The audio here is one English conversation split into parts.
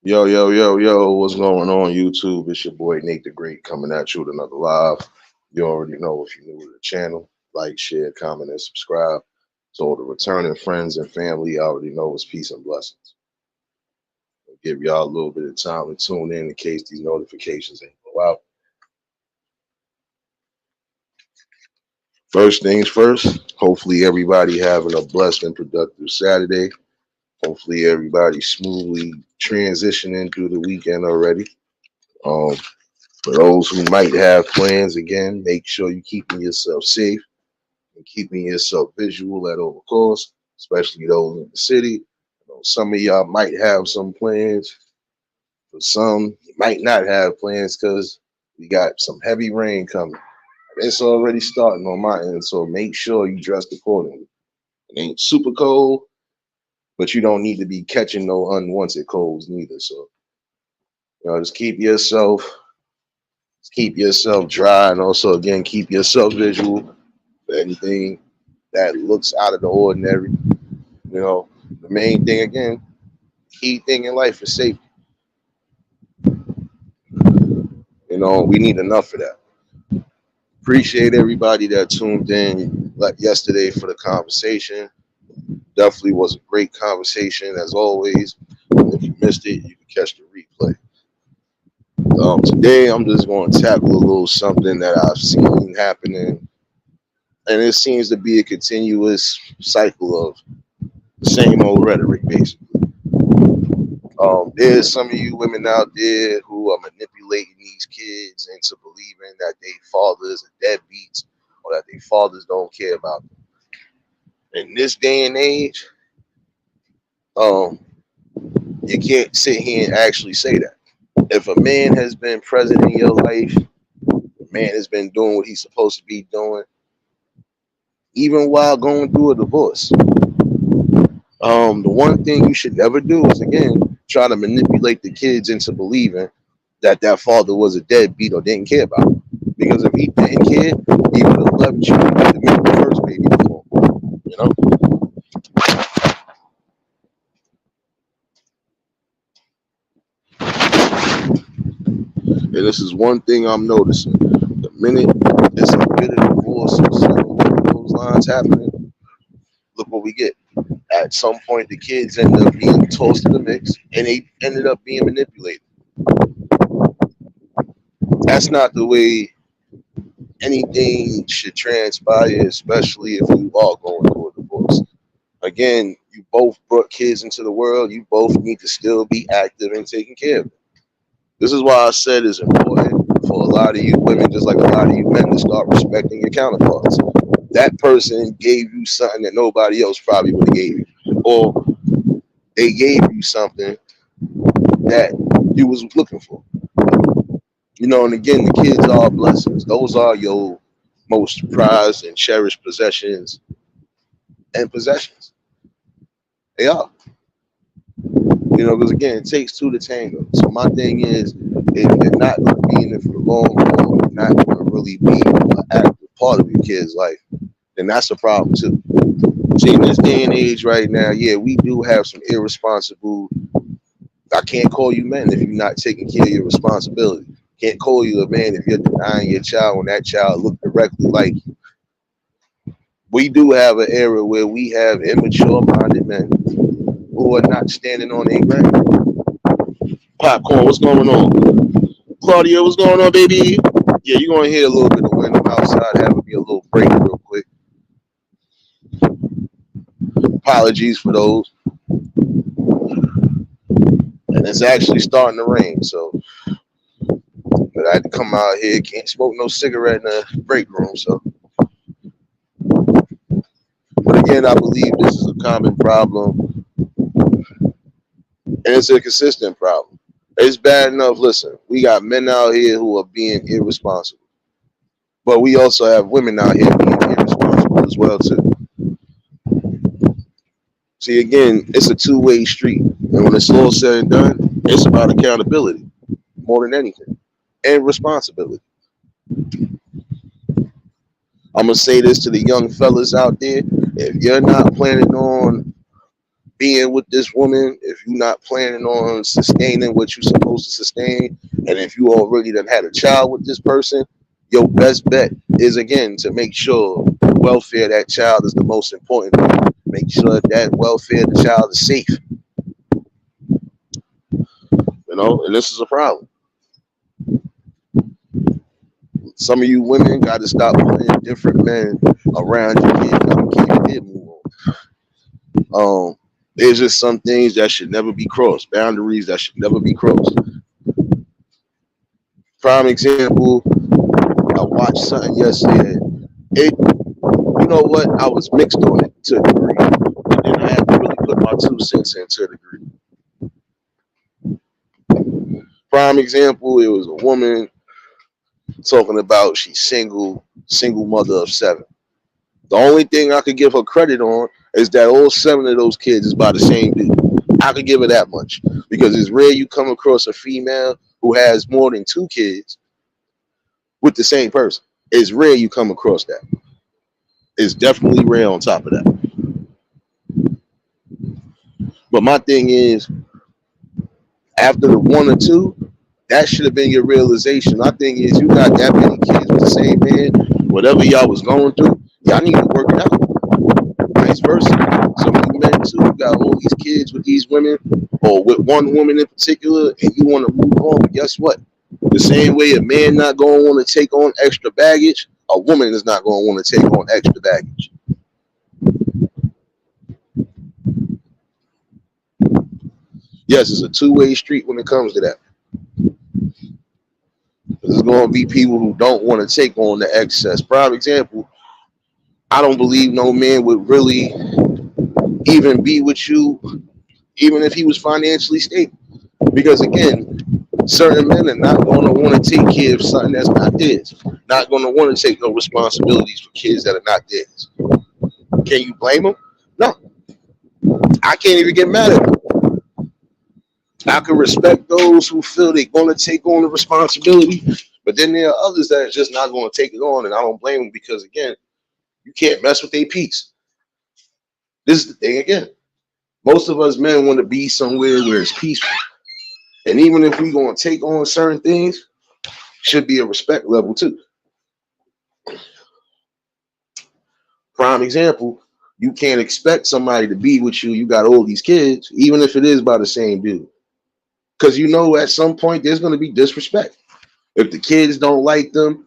Yo, yo, yo, yo, what's going on YouTube? It's your boy Nate the Great coming at you with another live. You already know if you're new to the channel, like, share, comment, and subscribe. So the returning friends and family already know it's peace and blessings. I'll give y'all a little bit of time to tune in case these notifications ain't go out. First things first, hopefully everybody having a blessed and productive Saturday. Hopefully everybody smoothly transitioning through the weekend already. Um, For those who might have plans, again, make sure you're keeping yourself safe and keeping yourself visual at all costs, especially those in the city. Some of y'all might have some plans. For some, you might not have plans because we got some heavy rain coming. It's already starting on my end, so make sure you dress accordingly. It ain't super cold, but you don't need to be catching no unwanted colds neither. So, just keep yourself dry, and also again keep yourself visual for anything that looks out of the ordinary. You know, the main thing again, key thing in life is safety. We need enough of that. Appreciate everybody that tuned in like yesterday for the conversation. Definitely was a great conversation as always. And if you missed it, you can catch the replay. Today, I'm just going to tackle a little something that I've seen happening, and it seems to be a continuous cycle of the same old rhetoric, basically. There's some of you women out there who are manipulating these kids into believing that their fathers are deadbeats or that their fathers don't care about them. In this day and age, um, you can't sit here and actually say that. If a man has been present in your life, the man has been doing what he's supposed to be doing, even while going through a divorce. The one thing you should never do is again try to manipulate the kids into believing that father was a deadbeat or didn't care about him. Because if he didn't care, he would have left you to make the first baby before. You know, and this is one thing I'm noticing. The minute there's a bit of divorce or something along those lines happening, look what we get. At some point, the kids end up being tossed in the mix, and they ended up being manipulated. That's not the way anything should transpire, especially if you are going through a divorce. Again, you both brought kids into the world. You both need to still be active and taking care of it. This is why I said it's important for a lot of you women, just like a lot of you men, to start respecting your counterparts. That person gave you something that nobody else probably would have gave you, or they gave you something that you was looking for. And again, the kids are blessings. Those are your most prized and cherished possessions and possessions. They are. Because again, it takes two to tango. So my thing is, if you're not going to be in it for the long haul, you're not going to really be an active part of your kid's life, then that's a problem too. See, in this day and age right now, yeah, we do have some irresponsible. I can't call you men if you're not taking care of your responsibility. Can't call you a man if you're denying your child when that child look directly like you. We do have an era where we have immature-minded men who are not standing on their ground. Popcorn, what's going on? Claudia, what's going on, baby? Yeah, you're gonna hear a little bit of wind. I'm outside having me a little break real quick. Apologies for those. And it's actually starting to rain, so but I had to come out here. Can't smoke no cigarette in the break room, so. But again, I believe this is a common problem, and it's a consistent problem. It's bad enough. Listen, we got men out here who are being irresponsible, but we also have women out here being irresponsible as well too. See, again, it's a two-way street, and when it's all said and done, it's about accountability more than anything, and responsibility. I'm gonna say this to the young fellas out there: if you're not planning on being with this woman, if you're not planning on sustaining what you're supposed to sustain, and if you already done had a child with this person, your best bet is again to make sure the welfare of that child is the most important thing. Make sure that welfare of the child is safe, and this is a problem. Some of you women got to stop putting different men around your kids. I don't care if they move on. There's just some things that should never be crossed, boundaries that should never be crossed. Prime example, I watched something yesterday. You know what? I was mixed on it to a degree, and then I had to really put my 2 cents in to a degree. Prime example, it was a woman talking about she's single mother of 7. The only thing I could give her credit on is that all 7 of those kids is by the same dude. I could give her that much because it's rare you come across a female who has more than 2 kids with the same person. It's rare you come across that. It's definitely rare on top of that. But my thing is, after the 1 or 2, that should have been your realization. My thing is, you got that many kids with the same man. Whatever y'all was going through, y'all need to work it out. Vice versa. Some of you men too, you got all these kids with these women, or with one woman in particular, and you want to move on. But guess what? The same way a man not going to want to take on extra baggage, a woman is not going to want to take on extra baggage. Yes, it's a two-way street when it comes to that. There's going to be people who don't want to take on the excess. Prime example, I don't believe no man would really even be with you, even if he was financially stable. Because again, certain men are not going to want to take care of something that's not theirs. Not going to want to take no responsibilities for kids that are not theirs. Can you blame them? No. I can't even get mad at them. I can respect those who feel they're going to take on the responsibility, but then there are others that are just not going to take it on, and I don't blame them because, again, you can't mess with their peace. This is the thing again. Most of us men want to be somewhere where it's peaceful. And even if we're going to take on certain things, should be a respect level too. Prime example, you can't expect somebody to be with you. You got all these kids, even if it is by the same dude. Because you know at some point there's going to be disrespect. If the kids don't like them,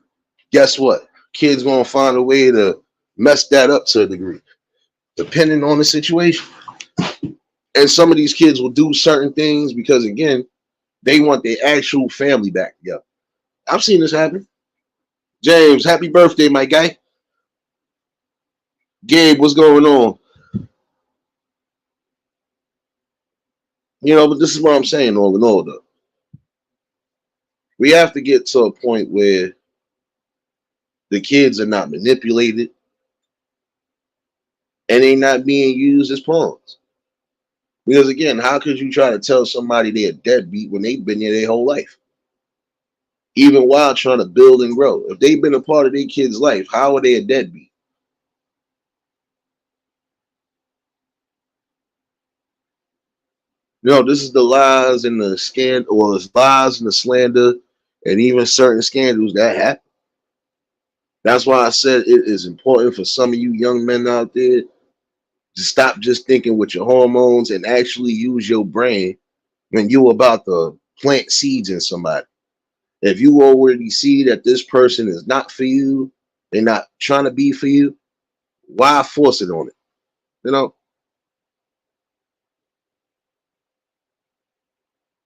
guess what? Kids going to find a way to mess that up to a degree, depending on the situation. And some of these kids will do certain things because, again, they want their actual family back together. I've seen this happen. James, happy birthday, my guy. Gabe, what's going on? But this is what I'm saying all in all, though. We have to get to a point where the kids are not manipulated and they not being used as pawns. Because, again, how could you try to tell somebody they're a deadbeat when they've been there their whole life? Even while trying to build and grow. If they've been a part of their kid's life, how are they a deadbeat? This is the lies and the lies and the slander and even certain scandals that happen. That's why I said it is important for some of you young men out there to stop just thinking with your hormones and actually use your brain when you're about to plant seeds in somebody. If you already see that this person is not for you, they're not trying to be for you, why force it on it?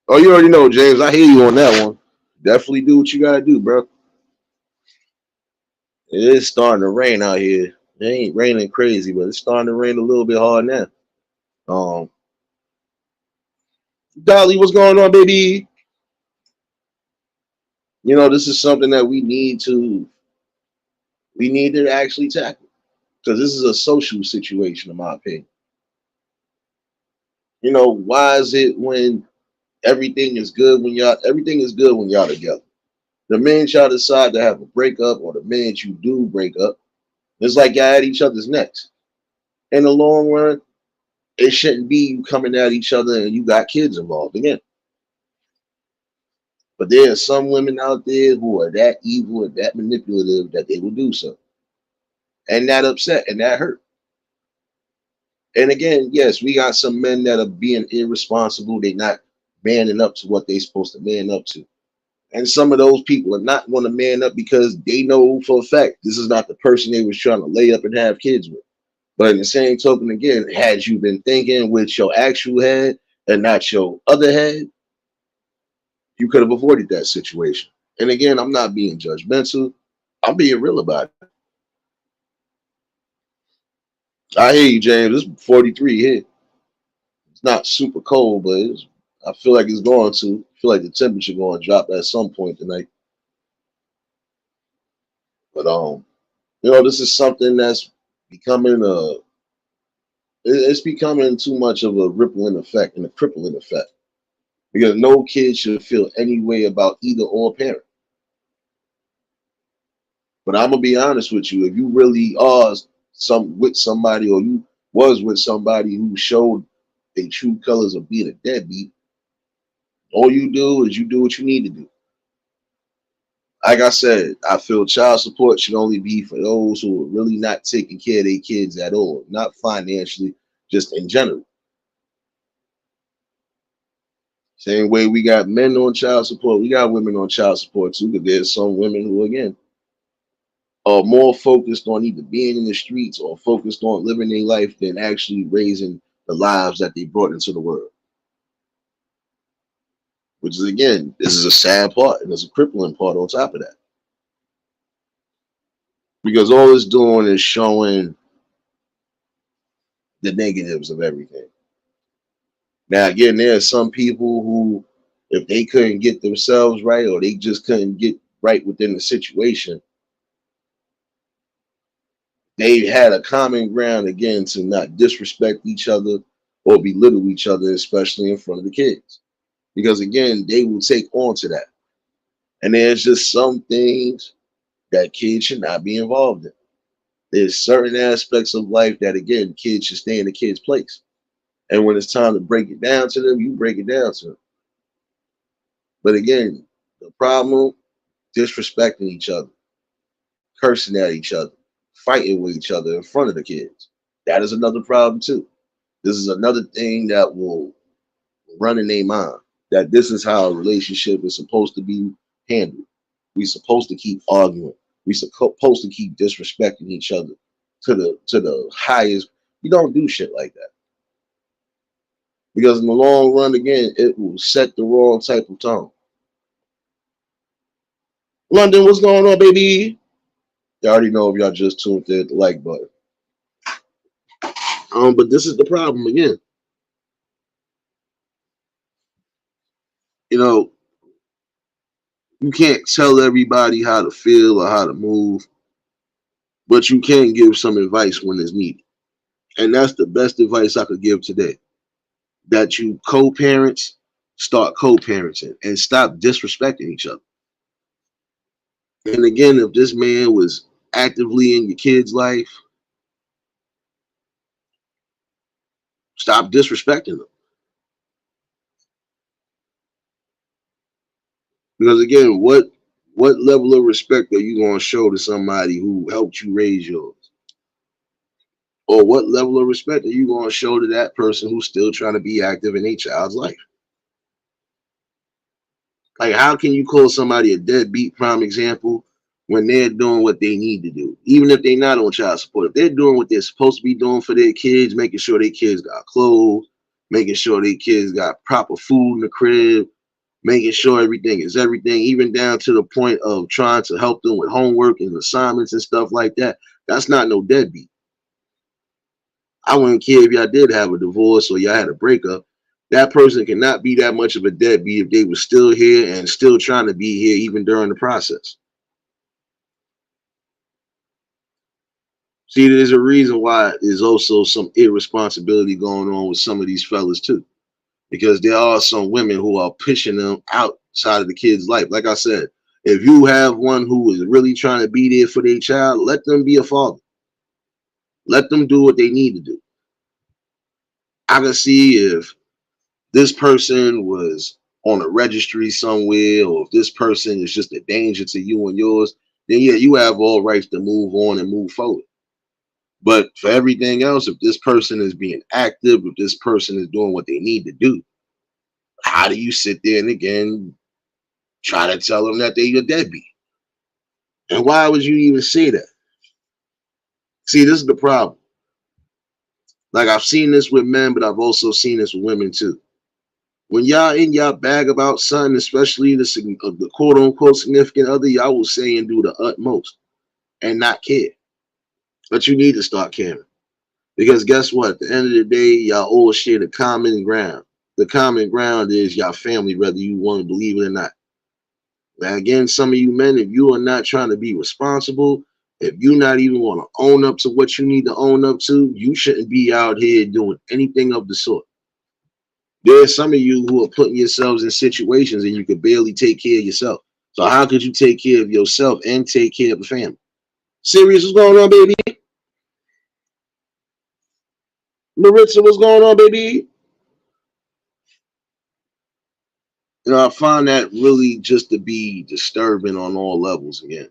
Oh, you already know, James. I hear you on that one. Definitely do what you gotta do, bro. It is starting to rain out here. It ain't raining crazy, but it's starting to rain a little bit hard now. Um, Dolly, what's going on, baby? This is something that we need to actually tackle because this is a social situation, in my opinion. Why is it when everything is good when y'all together? The minute y'all decide to have a breakup or the minute you do break up, it's like y'all at each other's necks. In the long run, It shouldn't be you coming at each other and you got kids involved again. But there are some women out there who are that evil and that manipulative that they will do so. And that upset and that hurt. And again, yes, we got some men that are being irresponsible. They're not manning up to what they're supposed to man up to. And some of those people are not going to man up because they know for a fact this is not the person they was trying to lay up and have kids with. But in the same token, again, had you been thinking with your actual head and not your other head, you could have avoided that situation. And again, I'm not being judgmental. I'm being real about it. I hear you, James. It's 43 here. It's not super cold, but I feel like it's going to. I feel like the temperature going to drop at some point tonight. But this is something that's becoming it's becoming too much of a rippling effect and a crippling effect because no kid should feel any way about either or parent. But I'm gonna be honest with you, if you really are with somebody or you was with somebody who showed their true colors of being a deadbeat, all you do is you do what you need to do. Like I said, I feel child support should only be for those who are really not taking care of their kids at all, not financially, just in general. Same way we got men on child support, we got women on child support too, because there's some women who, again, are more focused on either being in the streets or focused on living their life than actually raising the lives that they brought into the world. Which is, again, this is a sad part and it's a crippling part on top of that. Because all it's doing is showing the negatives of everything. Now, again, there are some people who, if they couldn't get themselves right or they just couldn't get right within the situation, they had a common ground again to not disrespect each other or belittle each other, especially in front of the kids. Because again, they will take on to that. And there's just some things that kids should not be involved in. There's certain aspects of life that again, kids should stay in the kids' place. And when it's time to break it down to them, you break it down to them. But again, the problem, disrespecting each other, cursing at each other, fighting with each other in front of the kids. That is another problem too. This is another thing that will run in their mind that this is how a relationship is supposed to be handled. We're supposed to keep arguing. We're supposed to keep disrespecting each other to the highest. You don't do shit like that because in the long run, again, it will set the wrong type of tone. London, what's going on, baby? You already know if y'all just tuned in the like button. But this is the problem again. You know, you can't tell everybody how to feel or how to move, but you can give some advice when it's needed. And that's the best advice I could give today. That you co-parents, start co-parenting and stop disrespecting each other. And again, if this man was actively in your kid's life, stop disrespecting them. Because again, what level of respect are you going to show to somebody who helped you raise yours? Or what level of respect are you going to show to that person who's still trying to be active in a child's life? Like, how can you call somebody a deadbeat, prime example, when they're doing what they need to do? Even if they're not on child support, if they're doing what they're supposed to be doing for their kids, making sure their kids got clothes, making sure their kids got proper food in the crib, making sure everything is everything, even down to the point of trying to help them with homework and assignments and stuff like that. That's not no deadbeat. I wouldn't care if y'all did have a divorce or y'all had a breakup. That person cannot be that much of a deadbeat if they were still here and still trying to be here even during the process. See, there's a reason why there's also some irresponsibility going on with some of these fellas too. Because there are some women who are pushing them outside of the kid's life. Like I said, if you have one who is really trying to be there for their child, let them be a father. Let them do what they need to do. I can see if this person was on a registry somewhere, or if this person is just a danger to you and yours, then yeah, you have all rights to move on and move forward. But for everything else, if this person is being active, if this person is doing what they need to do, how do you sit there and again try to tell them that they're a deadbeat? And why would you even say that? See, this is the problem. Like I've seen this with men, but I've also seen this with women too. When y'all in y'all bag about something, especially the quote unquote significant other, y'all will say and do the utmost and not care. But you need to start caring. Because guess what? At the end of the day, y'all all share the common ground. The common ground is y'all family, whether you want to believe it or not. Now, again, some of you men, if you are not trying to be responsible, if you not even want to own up to what you need to own up to, you shouldn't be out here doing anything of the sort. There's some of you who are putting yourselves in situations and you could barely take care of yourself. So how could you take care of yourself and take care of the family? Serious, what's going on, baby? Maritza, what's going on, baby? I find that really just to be disturbing on all levels again.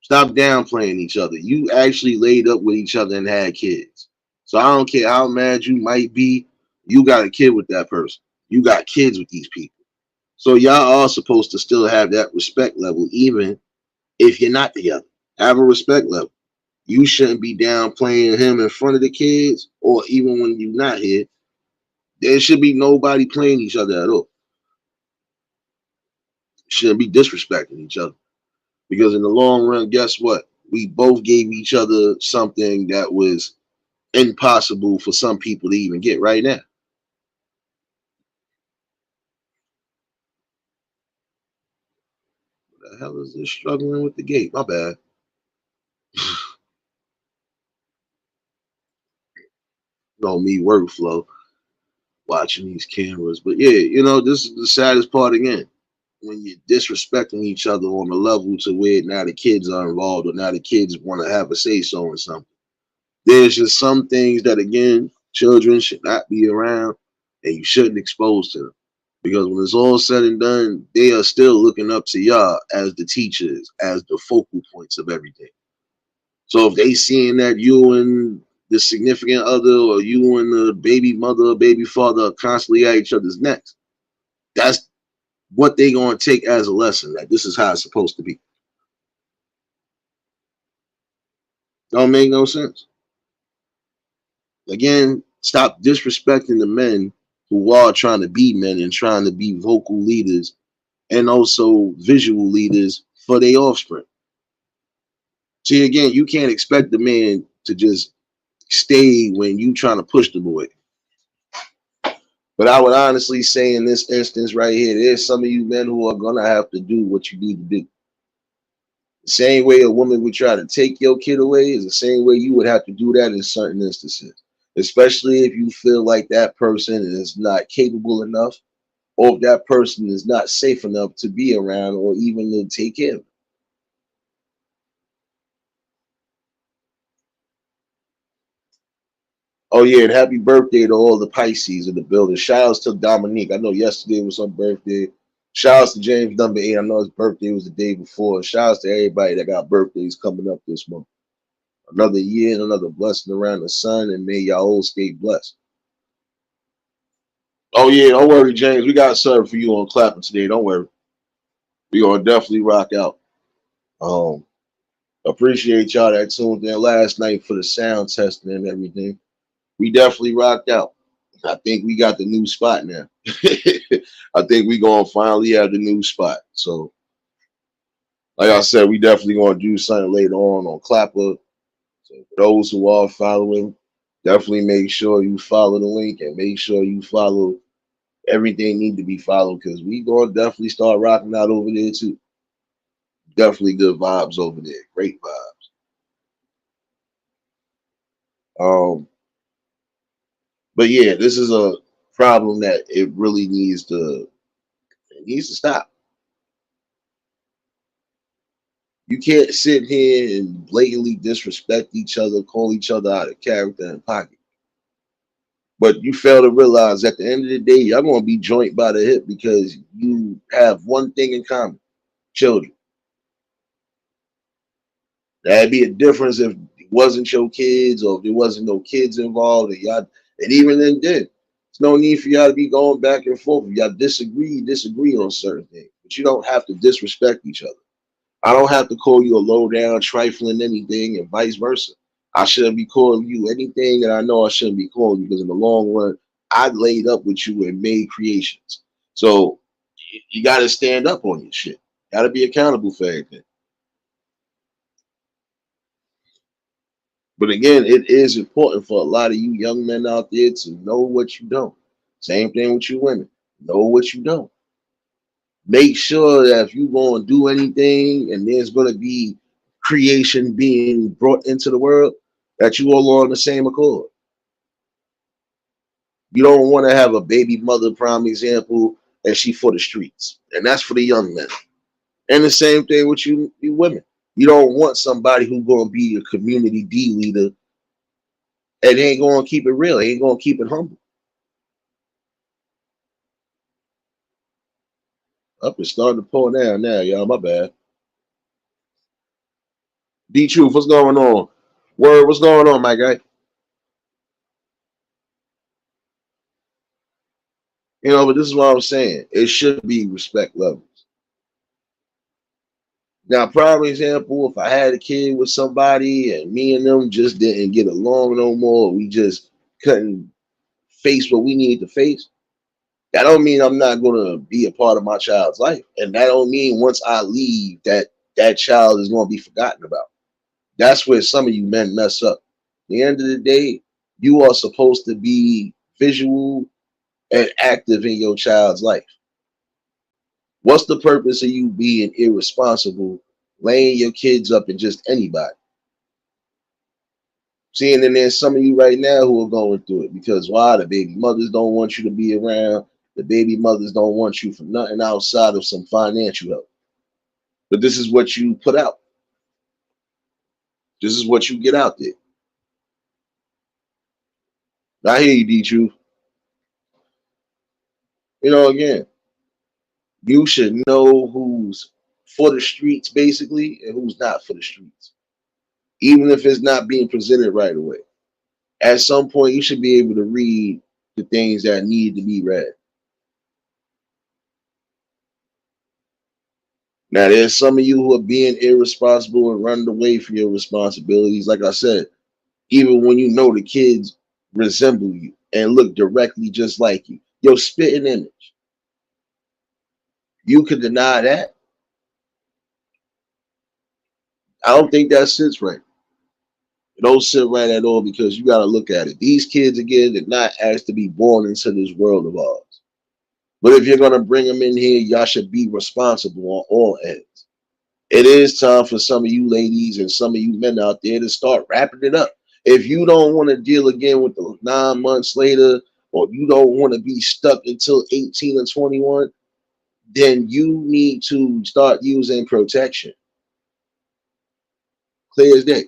Stop downplaying each other. You actually laid up with each other and had kids. So I don't care how mad you might be, you got a kid with that person. You got kids with these people. So y'all are supposed to still have that respect level, even if you're not together. Have a respect level. You shouldn't be downplaying him in front of the kids, or even when you're not here. There should be nobody playing each other at all. Shouldn't be disrespecting each other. Because in the long run, guess what? We both gave each other something that was impossible for some people to even get right now. What the hell is this struggling with the gate? My bad. Me workflow watching these cameras. But yeah, this is the saddest part again. When you're disrespecting each other on the level to where now the kids are involved or now the kids want to have a say so in something. There's just some things that again, children should not be around and you shouldn't expose to them. Because when it's all said and done, they are still looking up to y'all as the teachers, as the focal points of everything. So if they seeing that you and the significant other or you and the baby mother or baby father are constantly at each other's necks, that's what they gonna take as a lesson that this is how it's supposed to be. Don't make no sense. Again, stop disrespecting the men who are trying to be men and trying to be vocal leaders and also visual leaders for their offspring. See, again, you can't expect the man to just stay when you trying to push them away. But I would honestly say in this instance right here, there's some of you men who are gonna have to do what you need to do. The same way a woman would try to take your kid away is the same way you would have to do that in certain instances. Especially if you feel like that person is not capable enough, or if that person is not safe enough to be around or even to take care of. Oh yeah, and happy birthday to all the Pisces in the building. Shout outs to Dominique. I know yesterday was her birthday. Shout outs to James number 8. I know his birthday was the day before. Shout outs to everybody that got birthdays coming up this month. Another year and another blessing around the sun, and may y'all all stay blessed. Oh yeah, don't worry, James. We got something for you on clapping today. Don't worry. We gonna definitely rock out. Um, appreciate y'all that tuned in last night for the sound testing and everything. We definitely rocked out. I think we got the new spot now. I think we gonna finally have the new spot. So, like I said, we definitely gonna do something later on Clapper. So for those who are following, definitely make sure you follow the link and make sure you follow everything need to be followed because we gonna definitely start rocking out over there too. Definitely good vibes over there. Great vibes. Um, but yeah, this is a problem that it really needs to stop. You can't sit here and blatantly disrespect each other, call each other out of character and pocket. But you fail to realize at the end of the day, y'all gonna be joint by the hip because you have one thing in common: children. That'd be a difference if it wasn't your kids or if there wasn't no kids involved, and y'all, and even then, there's no need for y'all to be going back and forth. If y'all disagree on certain things, but you don't have to disrespect each other. I don't have to call you a low down, trifling anything, and vice versa. I shouldn't be calling you anything that I know I shouldn't be calling you because in the long run, I laid up with you and made creations. So you got to stand up on your shit. Got to be accountable for everything. But again, it is important for a lot of you young men out there to know what you don't. Same thing with you women. Know what you don't. Make sure that if you're going to do anything and there's going to be creation being brought into the world, that you all are on the same accord. You don't want to have a baby mother, prime example, and she for the streets. And that's for the young men. And the same thing with you women. You don't want somebody who's going to be a community D leader and ain't going to keep it real. Ain't going to keep it humble. Up it's starting to pull down now, y'all. My bad. D Truth, what's going on? Word, what's going on, my guy? You know, but this is what I'm saying. It should be respect levels. Now, prime example, if I had a kid with somebody and me and them just didn't get along no more, we just couldn't face what we needed to face. That don't mean I'm not gonna be a part of my child's life, and that don't mean once I leave that child is gonna be forgotten about. That's where some of you men mess up. At the end of the day, you are supposed to be visual and active in your child's life. What's the purpose of you being irresponsible, laying your kids up and just anybody? Seeing and there's some of you right now who are going through it because why? The baby mothers don't want you to be around. The baby mothers don't want you for nothing outside of some financial help. But this is what you put out. This is what you get out there. I hear you, D Truth. You know, again, you should know who's for the streets basically and who's not for the streets. Even if it's not being presented right away. At some point you should be able to read the things that need to be read. Now there's some of you who are being irresponsible and running away from your responsibilities. Like I said, even when you know the kids resemble you and look directly just like you. Your spitting image. You could deny that. I don't think that sits right. It don't sit right at all because you got to look at it. These kids, again, did not ask to be born into this world of ours. But if you're going to bring them in here, y'all should be responsible on all ends. It is time for some of you ladies and some of you men out there to start wrapping it up. If you don't want to deal again with the 9 months later, or you don't want to be stuck until 18 or 21, then you need to start using protection. Clear as day.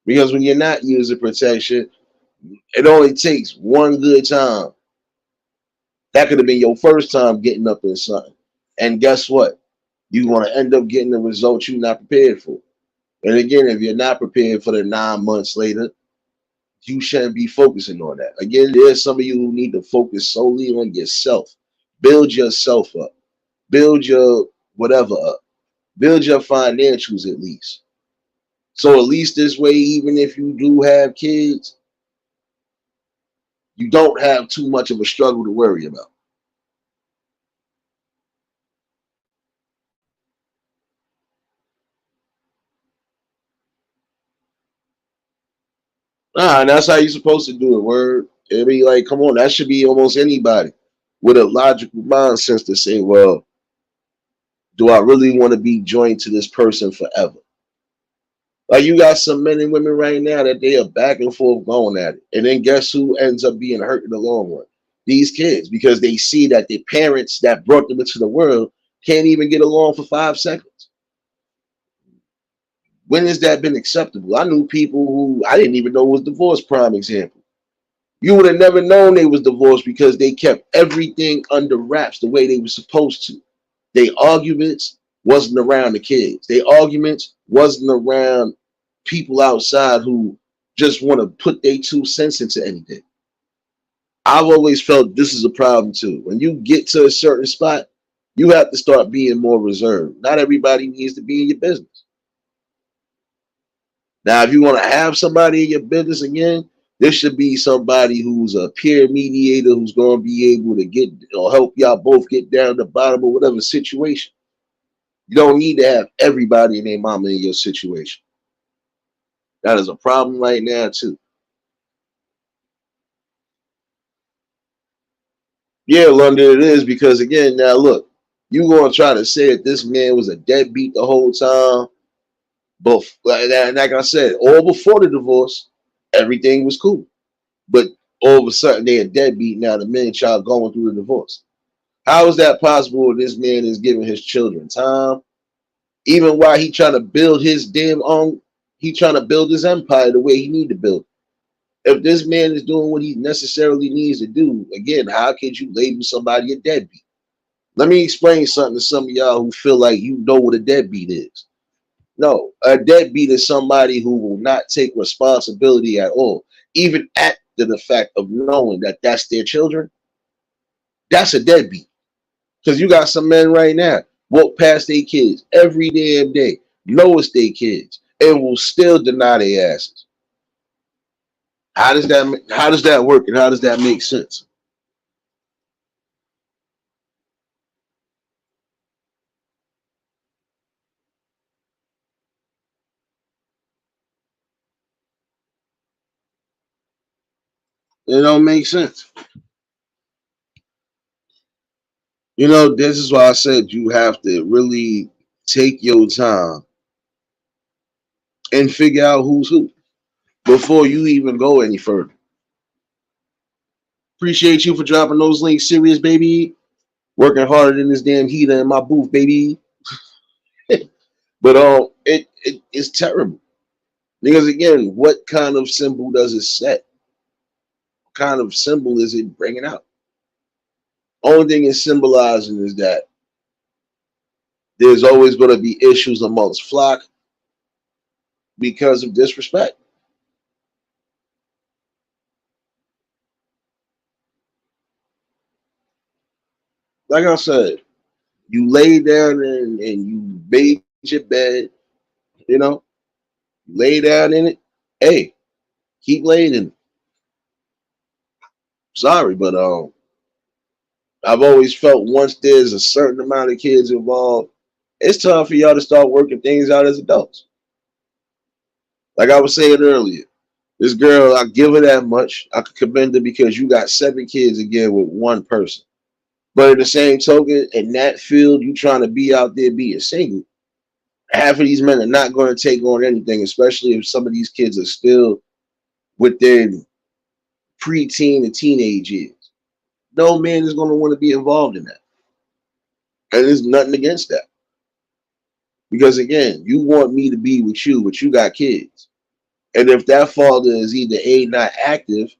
Because when you're not using protection, it only takes one good time. That could have been your first time getting up in something. And guess what? You're going to end up getting the results you're not prepared for. And again, if you're not prepared for the 9 months later, you shouldn't be focusing on that. Again, there's some of you who need to focus solely on yourself. Build yourself up. Build your whatever up. Build your financials at least. So at least this way, even if you do have kids, you don't have too much of a struggle to worry about. Nah, and that's how you're supposed to do it. Word. It'd be like, come on, that should be almost anybody with a logical mind sense to say, well, do I really want to be joined to this person forever? Like you got some men and women right now that they are back and forth going at it. And then guess who ends up being hurt in the long run? These kids, because they see that their parents that brought them into the world can't even get along for 5 seconds. When has that been acceptable? I knew people who I didn't even know was divorced, prime example. You would have never known they was divorced because they kept everything under wraps the way they were supposed to. They arguments wasn't around the kids. They arguments wasn't around people outside who just want to put their 2 cents into anything. I've always felt this is a problem too. When you get to a certain spot, you have to start being more reserved. Not everybody needs to be in your business. Now, if you want to have somebody in your business again, this should be somebody who's a peer mediator who's going to be able to get or help y'all both get down to the bottom of whatever situation. You don't need to have everybody and their mama in your situation. That is a problem right now, too. Yeah, London, it is because, again, now look, you going to try to say that this man was a deadbeat the whole time. But like I said, all before the divorce, everything was cool. But all of a sudden, they a deadbeat now, the man child going through the divorce. How is that possible if this man is giving his children time? Even while he trying to build his damn own, he trying to build his empire the way he need to build. If this man is doing what he necessarily needs to do, again, how could you label somebody a deadbeat? Let me explain something to some of y'all who feel like you know what a deadbeat is. No, a deadbeat is somebody who will not take responsibility at all, even after the fact of knowing that that's their children. That's a deadbeat. Because you got some men right now walk past their kids every damn day, know it's their kids, and will still deny their asses. How does that work and how does that make sense? It don't make sense. This is why I said you have to really take your time and figure out who's who before you even go any further. Appreciate you for dropping those links, serious baby. Working harder than this damn heater in my booth, baby. But it's terrible because again, what kind of symbol does it set? What kind of symbol is it bringing out? Only thing it's symbolizing is that there's always going to be issues amongst flock because of disrespect. Like I said, you lay down and you made your bed, you know, lay down in it. Hey, keep laying in it. Sorry, but I've always felt once there's a certain amount of kids involved, it's time for y'all to start working things out as adults. Like I was saying earlier, this girl, I give her that much. I could commend her because you got 7 kids again with one person. But in the same token, in that field, you trying to be out there being single. Half of these men are not going to take on anything, especially if some of these kids are still within preteen and teenage years. No man is going to want to be involved in that. And there's nothing against that. Because again, you want me to be with you, but you got kids. And if that father is either A, not active,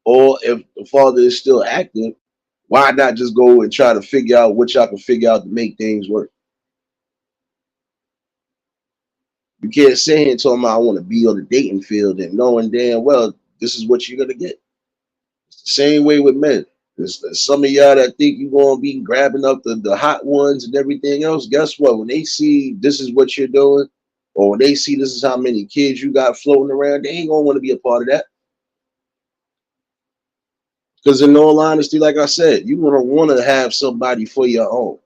or if the father is still active, why not just go and try to figure out what y'all can figure out to make things work? You can't sit here and tell me I want to be on the dating field and knowing damn well this is what you're gonna get. It's the same way with men. There's some of y'all that think you're gonna be grabbing up the hot ones and everything else. Guess what? When they see this is what you're doing, or when they see this is how many kids you got floating around, they ain't gonna want to be a part of that. Because in all honesty, like I said, you're gonna want to have somebody for your own.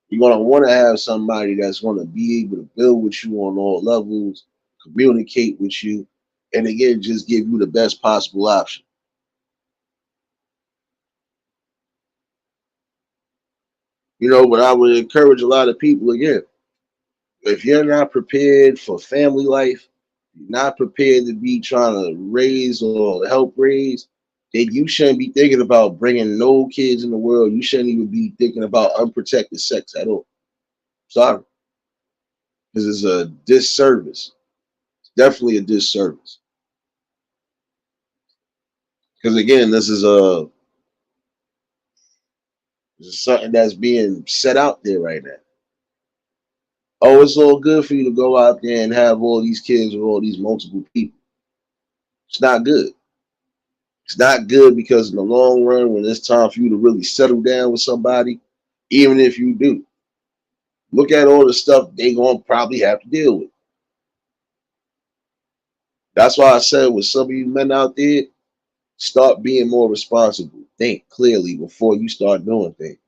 You're gonna want to have somebody that's gonna be able to build with you on all levels, communicate with you, and again, just give you the best possible option. But I would encourage a lot of people again, if you're not prepared for family life, you're not prepared to be trying to raise or help raise, then you shouldn't be thinking about bringing no kids in the world. You shouldn't even be thinking about unprotected sex at all. Sorry. because it's a disservice. It's definitely a disservice. Because again, this is something that's being set out there right now. Oh, it's all good for you to go out there and have all these kids with all these multiple people. It's not good. It's not good because in the long run, when it's time for you to really settle down with somebody, even if you do, look at all the stuff they gonna probably have to deal with. That's why I said with some of you men out there, start being more responsible. Think clearly before you start doing things.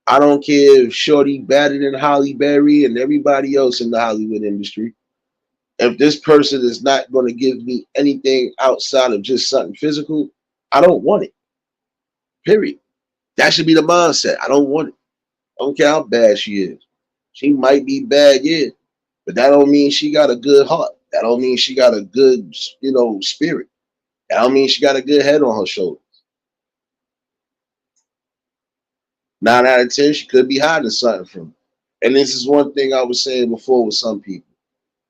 I don't care if Shorty better than Holly Berry and everybody else in the Hollywood industry. If this person is not going to give me anything outside of just something physical, I don't want it. Period. That should be the mindset. I don't want it. I don't care how bad she is. She might be bad, yeah, but that don't mean she got a good heart. That don't mean she got a good, spirit. That don't mean she got a good head on her shoulder. 9 out of 10, she could be hiding something from me. And this is one thing I was saying before with some people.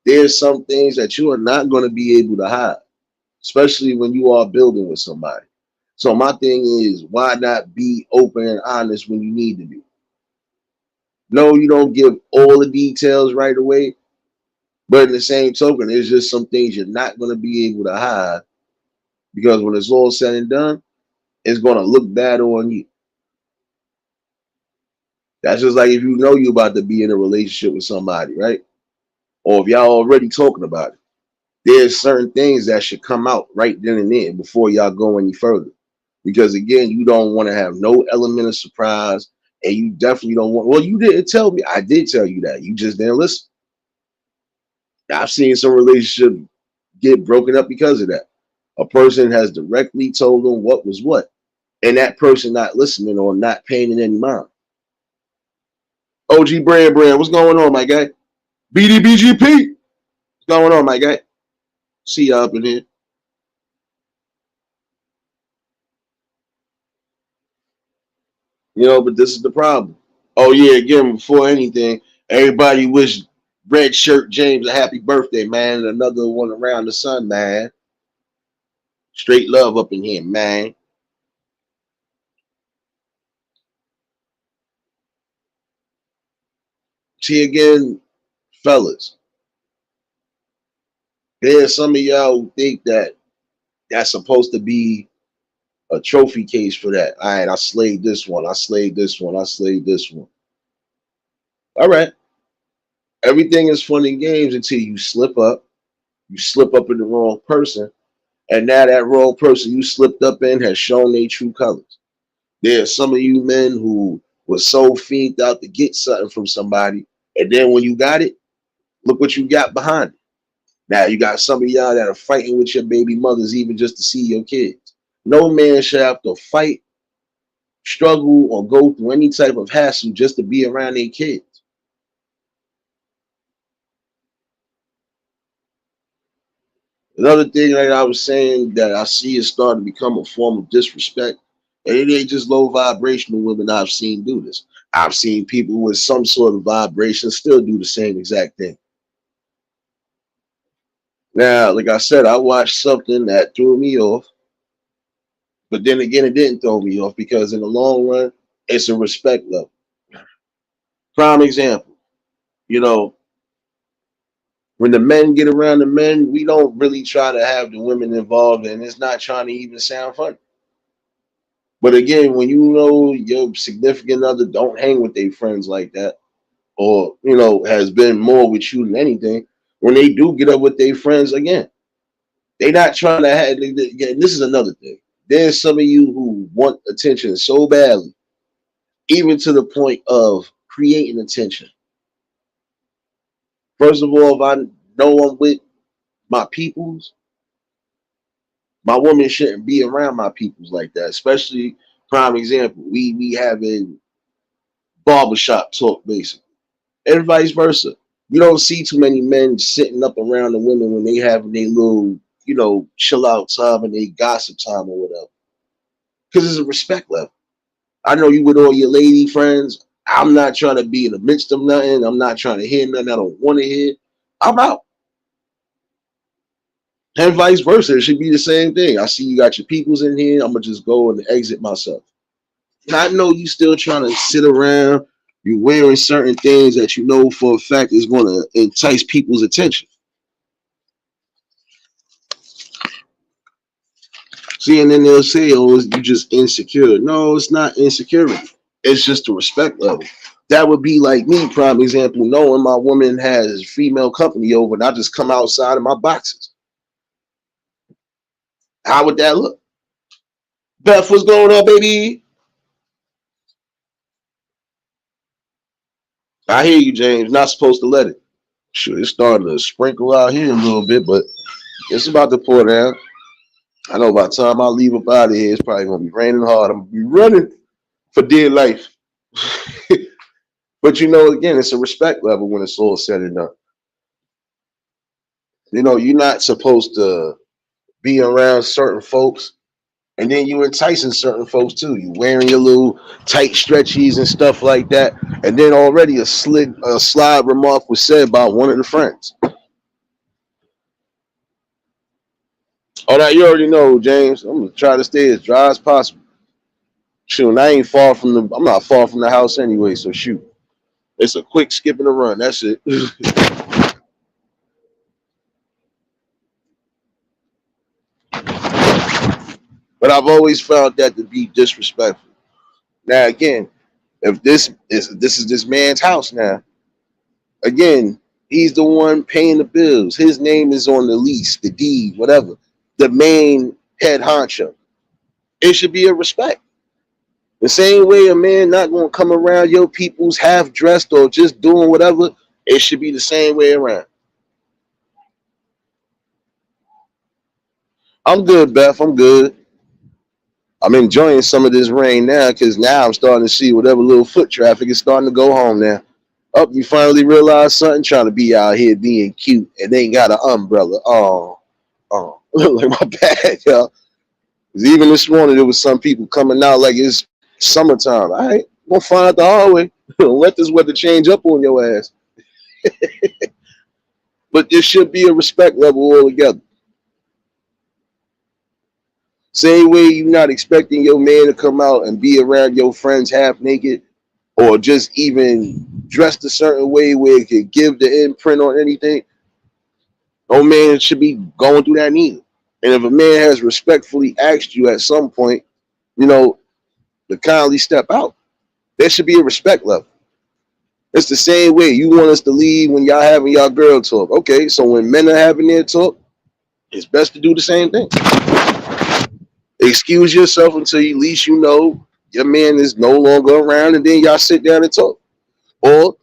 There's some things that you are not going to be able to hide, especially when you are building with somebody. So my thing is, why not be open and honest when you need to be? No, you don't give all the details right away, but in the same token, there's just some things you're not going to be able to hide because when it's all said and done, it's going to look bad on you. That's just like if you know you're about to be in a relationship with somebody, right? Or if y'all already talking about it. There's certain things that should come out right then and there before y'all go any further. Because again, you don't want to have no element of surprise, and you definitely don't want. Well, you didn't tell me. I did tell you that. You just didn't listen. I've seen some relationships get broken up because of that. A person has directly told them what was what, and that person not listening or not paying it any mind. OG Brand, what's going on, my guy? BDBGP, what's going on, my guy? See you up in here. But this is the problem. Oh yeah, again, before anything, everybody wish Red Shirt James a happy birthday, man. And another one around the sun, man. Straight love up in here, man. See again, fellas. There's some of y'all who think that that's supposed to be a trophy case for that. All right, I slayed this one. I slayed this one. I slayed this one. All right. Everything is fun and games until you slip up. You slip up in the wrong person. And now that wrong person you slipped up in has shown their true colors. There are some of you men who were so fiended out to get something from somebody. And then when you got it, look what you got behind it. Now you got some of y'all that are fighting with your baby mothers even just to see your kids. No man should have to fight, struggle, or go through any type of hassle just to be around their kids. Another thing that I was saying that I see is starting to become a form of disrespect. And it ain't just low vibrational women I've seen do this. I've seen people with some sort of vibration still do the same exact thing. Now, like I said, I watched something that threw me off, but then again, it didn't throw me off because in the long run, it's a respect level. Prime example, you know, when the men get around the men, we don't really try to have the women involved, and it's not trying to even sound funny. But again, when you know your significant other don't hang with their friends like that, or has been more with you than anything, when they do get up with their friends again, they not trying to have. Again, this is another thing. There's some of you who want attention so badly, even to the point of creating attention. First of all, if I know I'm with my peoples, my woman shouldn't be around my peoples like that. Especially, prime example, we have a barbershop talk basically, and vice versa. You don't see too many men sitting up around the women when they having their little, chill out time and they gossip time or whatever. Because it's a respect level. I know you with all your lady friends. I'm not trying to be in the midst of nothing. I'm not trying to hear nothing I don't want to hear. I'm out. And vice versa. It should be the same thing. I see you got your peoples in here. I'm gonna just go and exit myself. And I know you still trying to sit around. You're wearing certain things that you know for a fact is going to entice people's attention. See, and then they'll say, "Oh, you just insecure." No, it's not insecurity. It's just a respect level. That would be like me, prime example, knowing my woman has female company over, and I just come outside of my boxes. How would that look? Beth, what's going on, baby? I hear you, James. Not supposed to let it. Sure, it's starting to sprinkle out here a little bit, but it's about to pour down. I know by the time I leave up out of here, it's probably gonna be raining hard. I'm gonna be running for dear life. But you know, again, it's a respect level when it's all said and done. You know, you're not supposed to be around certain folks, and then you enticing certain folks too. You wearing your little tight stretchies and stuff like that, and then already a slide remark was said by one of the friends. Oh, now you already know, James. I'm gonna try to stay as dry as possible. Shoot, I ain't far from the. I'm not far from the house anyway, so shoot. It's a quick skip and a run. That's it. But I've always found that to be disrespectful. Now, again, if this is this man's house now, again, he's the one paying the bills. His name is on the lease, the deed, whatever. The main head honcho. It should be a respect. The same way a man not gonna come around your people's half dressed or just doing whatever, it should be the same way around. I'm good, Beth. I'm good. I'm enjoying some of this rain now because now I'm starting to see whatever little foot traffic is starting to go home now. Oh, you finally realize something? Trying to be out here being cute and they ain't got an umbrella. Oh, like my bad, y'all. 'Cause even this morning, there was some people coming out like it's summertime. All right, we'll find out the hard way. Let this weather change up on your ass. But there should be a respect level altogether. Same way you're not expecting your man to come out and be around your friends half naked or just even dressed a certain way where it could give the imprint on anything. No man should be going through that neither. And if a man has respectfully asked you at some point, you know, to kindly step out, there should be a respect level. It's the same way you want us to leave when y'all having y'all girl talk. Okay, so when men are having their talk, it's best to do the same thing. Excuse yourself until at least you know your man is no longer around, and then y'all sit down and talk. Or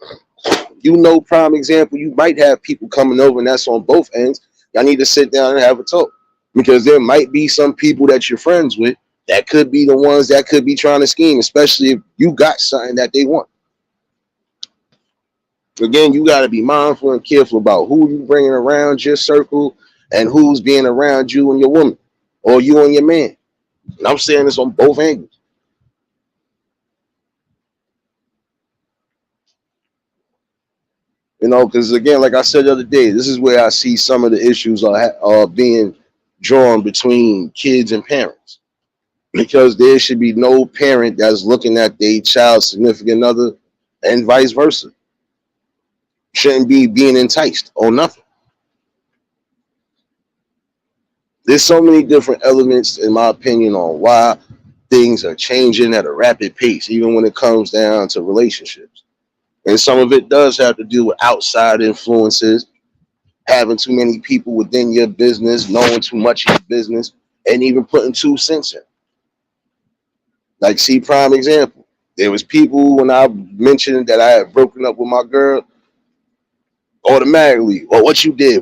you know, prime example, you might have people coming over, and that's on both ends. Y'all need to sit down and have a talk because there might be some people that you're friends with that could be the ones that could be trying to scheme, especially if you got something that they want. Again, you got to be mindful and careful about who you bringing around your circle and who's being around you and your woman or you and your man. And I'm saying this on both angles. You know, because again, like I said the other day, this is where I see some of the issues are being drawn between kids and parents. Because there should be no parent that's looking at their child's significant other and vice versa. Shouldn't be being enticed or nothing. There's so many different elements, in my opinion, on why things are changing at a rapid pace, even when it comes down to relationships. And some of it does have to do with outside influences, having too many people within your business, knowing too much of your business, and even putting 2 cents in. Like, see, prime example. There was people when I mentioned that I had broken up with my girl, automatically, or what you did.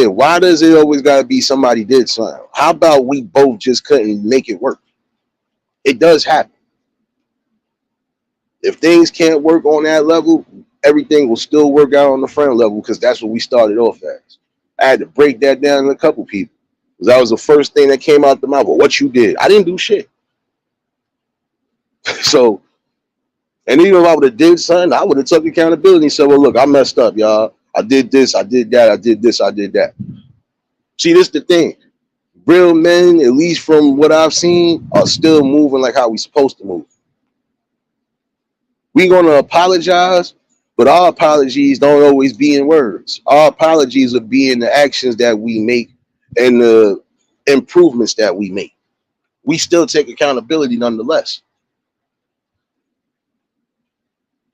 Why does it always gotta be somebody did something? How about we both just couldn't make it work? It does happen. If things can't work on that level, everything will still work out on the front level because that's what we started off as. I had to break that down to a couple people because that was the first thing that came out the mouth. Well, what you did, I didn't do shit. So And even if I would have did something, I would have took accountability and said, well, look, I messed up, y'all. I did this, I did that, I did this, I did that. See, this is the thing. Real men, at least from what I've seen, are still moving like how we supposed to move. We gonna apologize, but our apologies don't always be in words. Our apologies are being the actions that we make and the improvements that we make. We still take accountability nonetheless.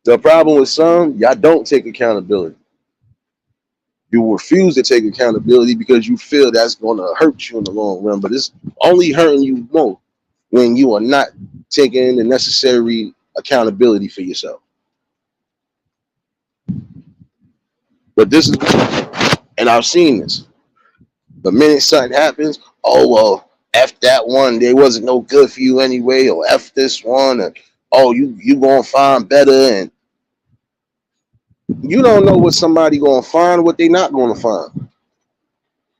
The problem with some, y'all don't take accountability. You refuse to take accountability because you feel that's going to hurt you in the long run, but it's only hurting you more when you are not taking the necessary accountability for yourself. But this is, and I've seen this. The minute something happens, oh well, F that one, they wasn't no good for you anyway, or F this one, and oh you gonna find better, and you don't know what somebody gonna find, what they not gonna find.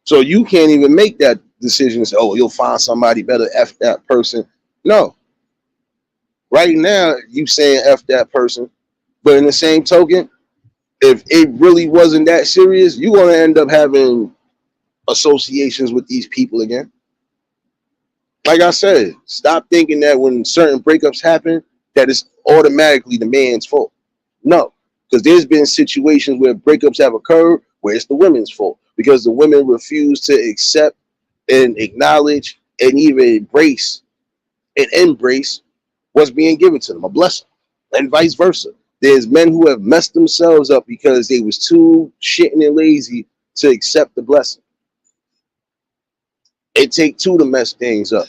So you can't even make that decision. Say, oh, you'll find somebody better. F that person. No. Right now, you saying F that person, but in the same token, if it really wasn't that serious, you're gonna end up having associations with these people again. Like I said, stop thinking that when certain breakups happen, that it's automatically the man's fault. No, because there's been situations where breakups have occurred where it's the women's fault because the women refuse to accept and acknowledge and even embrace what's being given to them, a blessing, and vice versa. There's men who have messed themselves up because they was too shitting and lazy to accept the blessing. It takes two to mess things up.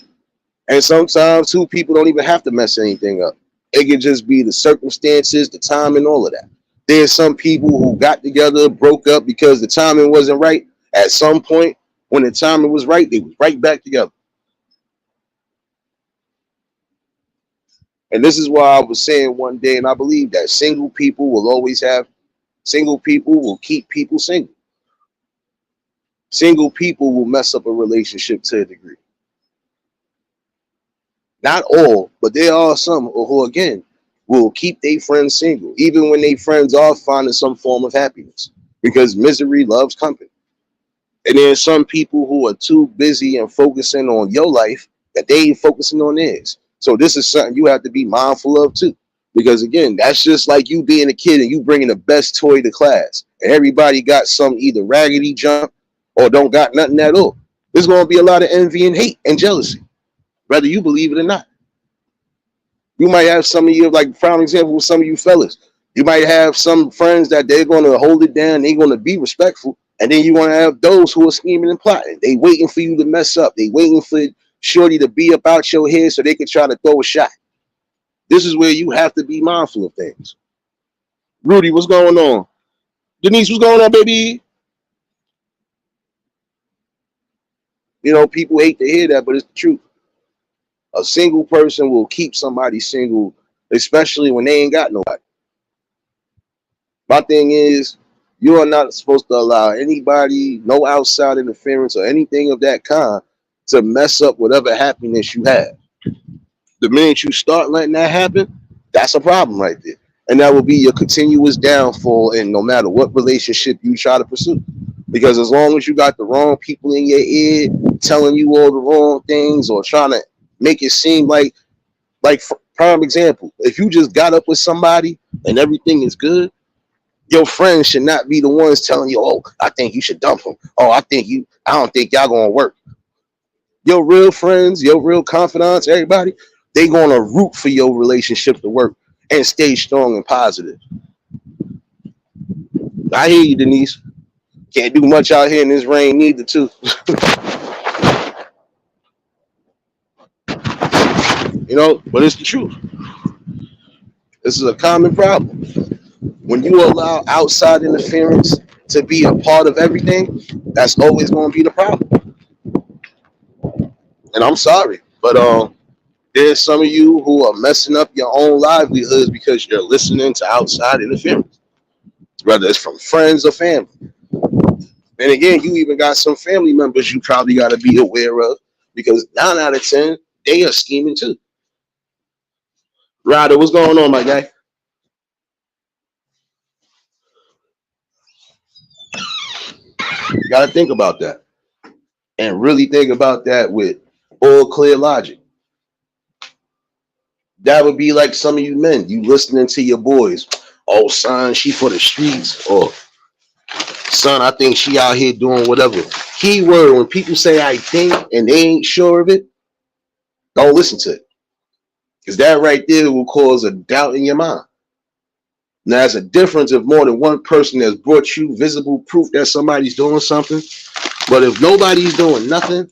And sometimes two people don't even have to mess anything up. It can just be the circumstances, the time, and all of that. There's some people who got together, broke up because the timing wasn't right. At some point, when the timing was right, they was right back together. And this is why I was saying one day, and I believe that single people will keep people single. Single people will mess up a relationship to a degree. Not all, but there are some who, again, will keep their friends single, even when their friends are finding some form of happiness, because misery loves company. And there's some people who are too busy and focusing on your life that they ain't focusing on theirs. So this is something you have to be mindful of too. Because again, that's just like you being a kid and you bringing the best toy to class. And everybody got some either raggedy junk or don't got nothing at all. There's going to be a lot of envy and hate and jealousy, whether you believe it or not. You might have some of you, like prime example with some of you fellas. You might have some friends that they're going to hold it down. They're going to be respectful. And then you want to have those who are scheming and plotting. They waiting for you to mess up. They waiting for shorty to be about your head so they can try to throw a shot. This is where you have to be mindful of things. Rudy, what's going on? Denise, what's going on, baby? You know, people hate to hear that, but it's the truth. A single person will keep somebody single, especially when they ain't got nobody. My thing is, you are not supposed to allow anybody, no outside interference or anything of that kind, to mess up whatever happiness you have. The minute you start letting that happen, that's a problem right there. And that will be your continuous downfall in no matter what relationship you try to pursue. Because as long as you got the wrong people in your ear telling you all the wrong things or trying to make it seem like prime example, if you just got up with somebody and everything is good, your friends should not be the ones telling you, oh, I think you should dump him. Oh, I don't think y'all gonna work. Your real friends, your real confidants, everybody, they gonna root for your relationship to work and stay strong and positive. I hear you, Denise. Can't do much out here in this rain neither, too. You know, but it's the truth. This is a common problem. When you allow outside interference to be a part of everything, that's always going to be the problem. And I'm sorry, but there's some of you who are messing up your own livelihoods because you're listening to outside interference, whether it's from friends or family. And again, you even got some family members you probably got to be aware of because 9 out of 10, they are scheming too. Ryder, what's going on, my guy? You got to think about that and really think about that with all clear logic. That would be like some of you men, you listening to your boys. Oh, son, she for the streets. Or, son, I think she out here doing whatever. Keyword, when people say I think and they ain't sure of it, don't listen to it. Because that right there will cause a doubt in your mind. Now, there's a difference if more than one person has brought you visible proof that somebody's doing something. But if nobody's doing nothing,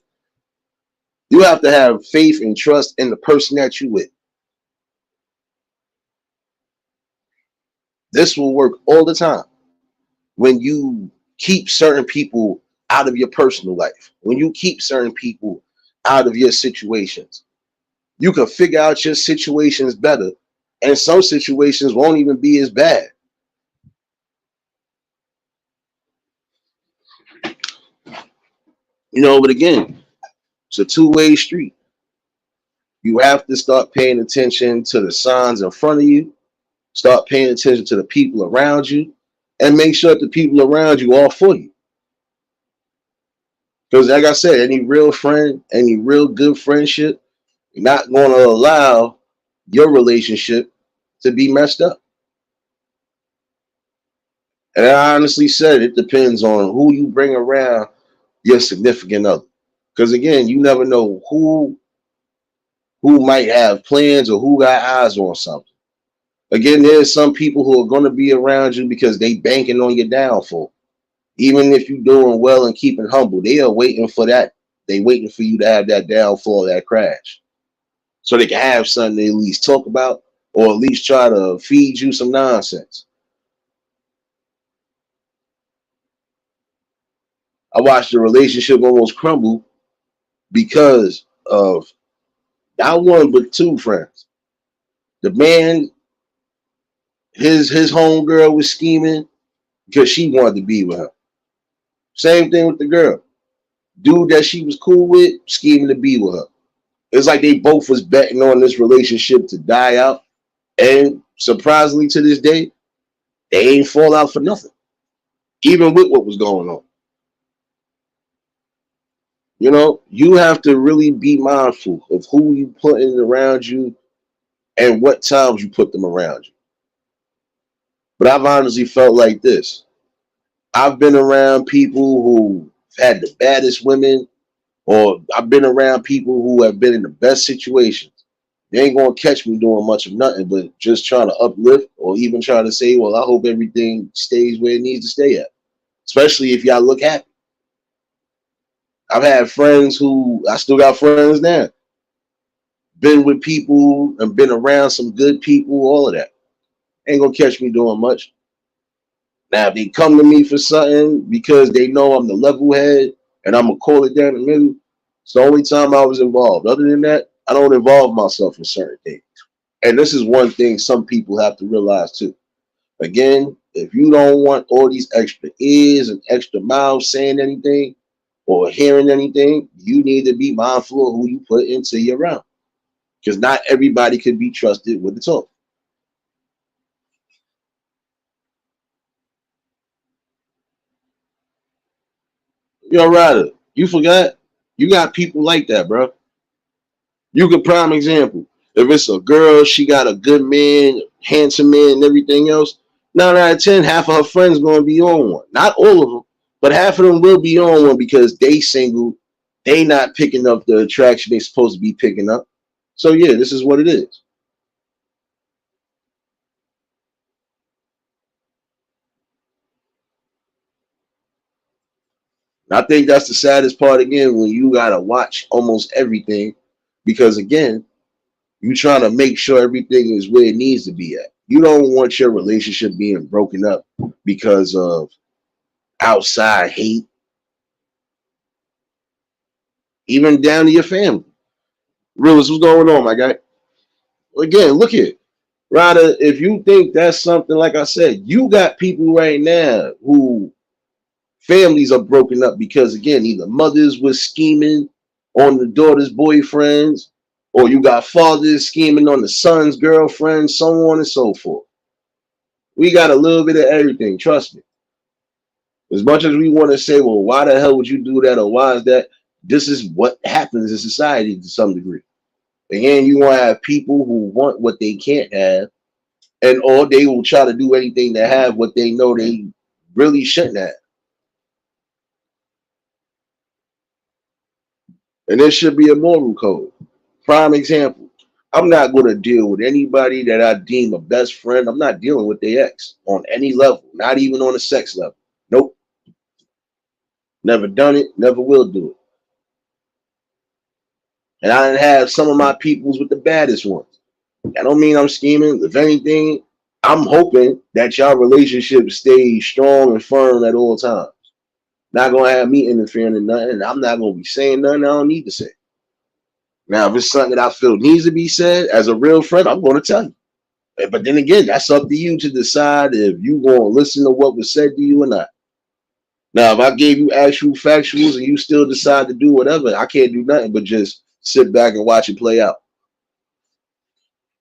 you have to have faith and trust in the person that you with. This will work all the time when you keep certain people out of your personal life, when you keep certain people out of your situations. You can figure out your situations better, and some situations won't even be as bad. But again, it's a two-way street. You have to start paying attention to the signs in front of you, start paying attention to the people around you, and make sure that the people around you are for you. Because like I said, any real friend, any real good friendship, you're not going to allow your relationship to be messed up. And I honestly said it depends on who you bring around your significant other. Because again, you never know who might have plans or who got eyes on something. Again, there's some people who are going to be around you because they banking on your downfall. Even if you're doing well and keeping humble, they are waiting for that. They waiting for you to have that downfall, that crash, so they can have something to at least talk about or at least try to feed you some nonsense. I watched a relationship almost crumble because of not one but two friends. The man, his homegirl was scheming because she wanted to be with him. Same thing with the girl. Dude that she was cool with, scheming to be with her. It's like they both was betting on this relationship to die out. And surprisingly to this day, they ain't fall out for nothing. Even with what was going on. You have to really be mindful of who you putting around you and what times you put them around you. But I've honestly felt like this. I've been around people who had the baddest women, or I've been around people who have been in the best situations. They ain't gonna catch me doing much of nothing but just trying to uplift or even trying to say, well, I hope everything stays where it needs to stay at. Especially if y'all look happy. I've had friends who I still got friends now. Been with people and been around some good people, all of that. Ain't gonna catch me doing much. Now, if they come to me for something because they know I'm the level head and I'm gonna call it down the middle, it's the only time I was involved. Other than that, I don't involve myself in certain things. And this is one thing some people have to realize too. Again, if you don't want all these extra ears and extra mouths saying anything or hearing anything, you need to be mindful of who you put into your realm. Because not everybody can be trusted with the talk. Yo, Ryder, you forgot? You got people like that, bro. You could prime example. If it's a girl, she got a good man, handsome man, and everything else. 9 out of 10, half of her friends gonna be on one. Not all of them, but half of them will be on one because they single. They not picking up the attraction they supposed to be picking up. So yeah, this is what it is. And I think that's the saddest part again when you gotta watch almost everything because again, you trying to make sure everything is where it needs to be at. You don't want your relationship being broken up because of outside hate, even down to your family. Realist, what's going on, my guy? Again, look here. Ryder, if you think that's something, like I said, you got people right now who families are broken up because, again, either mothers were scheming on the daughter's boyfriends, or you got fathers scheming on the son's girlfriend, so on and so forth. We got a little bit of everything, trust me. As much as we want to say, well, why the hell would you do that, or why is that? This is what happens in society to some degree. Again, you want to have people who want what they can't have, and or they will try to do anything to have what they know they really shouldn't have. And there should be a moral code. Prime example. I'm not going to deal with anybody that I deem a best friend. I'm not dealing with their ex on any level, not even on a sex level. Nope. Never done it, never will do it. And I done have some of my peoples with the baddest ones. That don't mean I'm scheming. If anything, I'm hoping that y'all relationship stays strong and firm at all times. Not gonna have me interfering in nothing. And I'm not gonna be saying nothing I don't need to say. Now, if it's something that I feel needs to be said as a real friend, I'm gonna tell you. But then again, that's up to you to decide if you gonna listen to what was said to you or not. Now, if I gave you actual factuals and you still decide to do whatever, I can't do nothing but just sit back and watch it play out.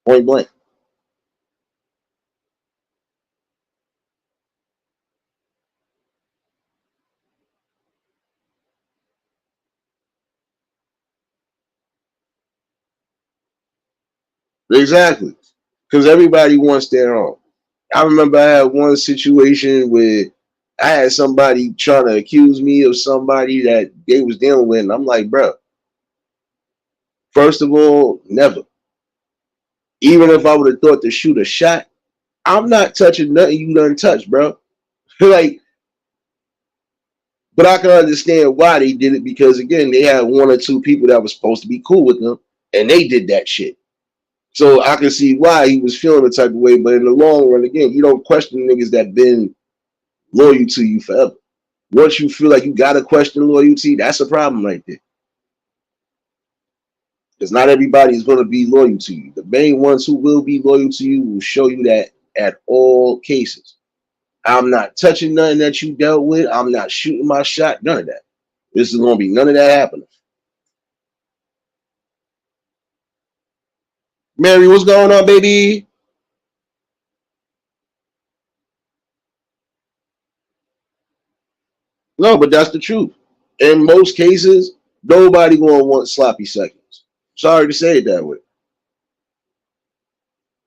Point blank. Exactly. Because everybody wants their own. I remember I had one situation where I had somebody trying to accuse me of somebody that they was dealing with, and I'm like, bro, first of all, never. Even if I would have thought to shoot a shot, I'm not touching nothing you done touch, bro. Like, but I can understand why they did it because again, they had one or two people that was supposed to be cool with them, and they did that shit. So I can see why he was feeling the type of way. But in the long run, again, you don't question niggas that been loyal to you forever. Once you feel like you gotta question loyalty, that's a problem right there. Because not everybody is going to be loyal to you. The main ones who will be loyal to you will show you that at all cases. I'm not touching nothing that you dealt with. I'm not shooting my shot. None of that. This is going to be none of that happening. Mary, what's going on, baby? No, but that's the truth. In most cases, nobody going to want sloppy seconds. Sorry to say it that way.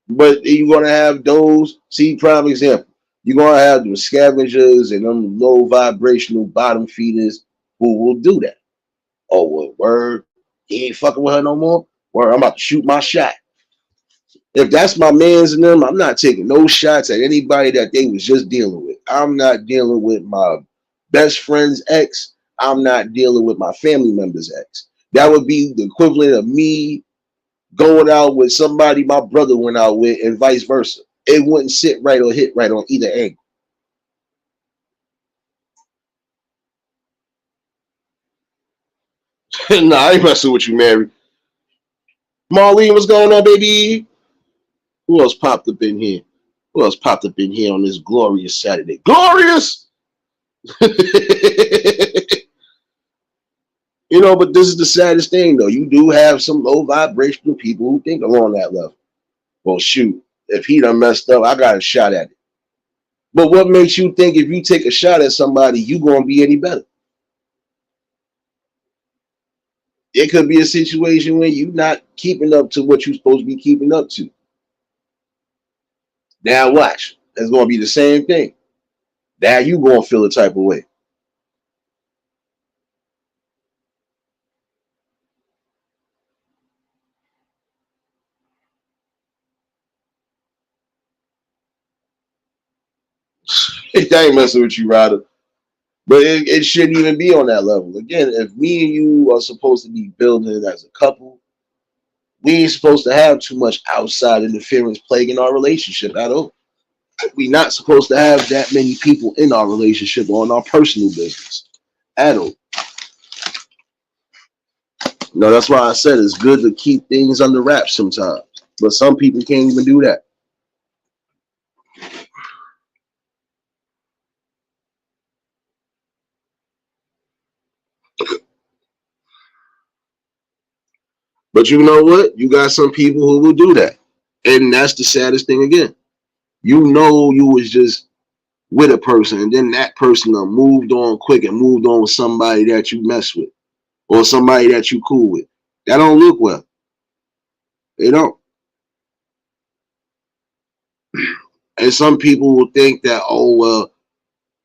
But you're going to have those, see, prime example. You're going to have them scavengers and them low vibrational bottom feeders who will do that. Oh, well, word, he ain't fucking with her no more. Word, I'm about to shoot my shot. If that's my man's in them, I'm not taking no shots at anybody that they was just dealing with. I'm not dealing with my best friend's ex. I'm not dealing with my family member's ex. That would be the equivalent of me going out with somebody my brother went out with and vice versa. It wouldn't sit right or hit right on either angle. Nah, I ain't messing with you, Mary. Marlene, what's going on, baby? Who else popped up in here? Who else popped up in here on this glorious Saturday? Glorious! You know, but this is the saddest thing, though. You do have some low vibrational people who think along that level. Well, shoot, if he done messed up, I got a shot at it. But what makes you think if you take a shot at somebody, you gonna be any better? It could be a situation where you're not keeping up to what you're supposed to be keeping up to. Now watch. It's gonna be the same thing. Now you gonna feel a type of way. I ain't messing with you, Ryder. But it shouldn't even be on that level. Again, if me and you are supposed to be building as a couple, we ain't supposed to have too much outside interference plaguing our relationship at all. We're not supposed to have that many people in our relationship or in our personal business at all. No, that's why I said it's good to keep things under wraps sometimes. But some people can't even do that. But you know what? You got some people who will do that. And that's the saddest thing again. You know you was just with a person, and then that person moved on quick and moved on with somebody that you mess with or somebody that you cool with. That don't look well. They don't. And some people will think that, oh well,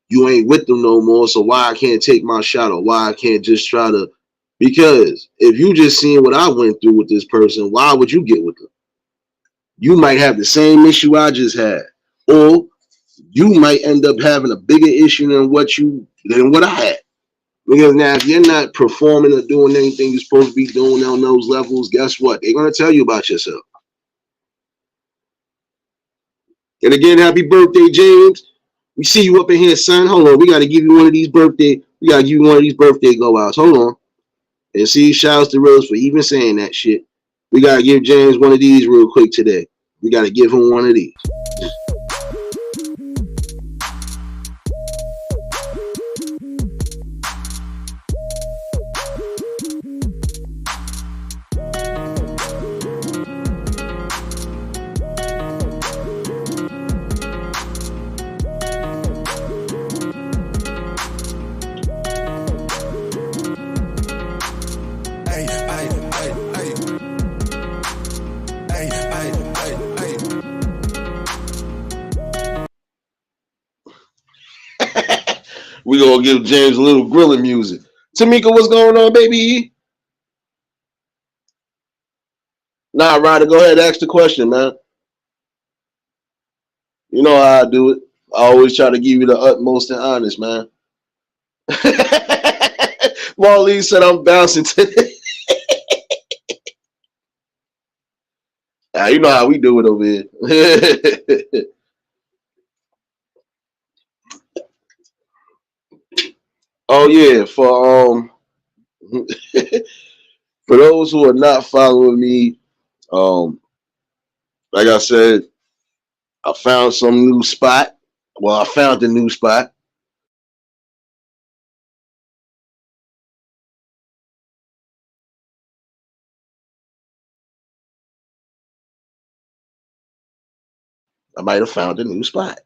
you ain't with them no more, so why I can't take my shot or why I can't just try to. Because if you just seen what I went through with this person, why would you get with them? You might have the same issue I just had, or you might end up having a bigger issue than what I had. Because now, if you're not performing or doing anything you're supposed to be doing on those levels, guess what? They're gonna tell you about yourself. And again, happy birthday, James. We see you up in here, son. Hold on, we gotta give you one of these birthday. We gotta give you one of these birthday go outs. Hold on. And see, shouts to Rose for even saying that shit. We gotta give James one of these real quick today. We gotta give him one of these. We gonna give James a little grilling music. Tamika, what's going on, baby? Nah, Ryder, go ahead, ask the question, man. You know how I do it. I always try to give you the utmost and honest, man. Marlene said I'm bouncing today. You know how we do it over here. Oh yeah, for those who are not following me, like I said, I found some new spot. Well, I found a new spot. I might have found a new spot.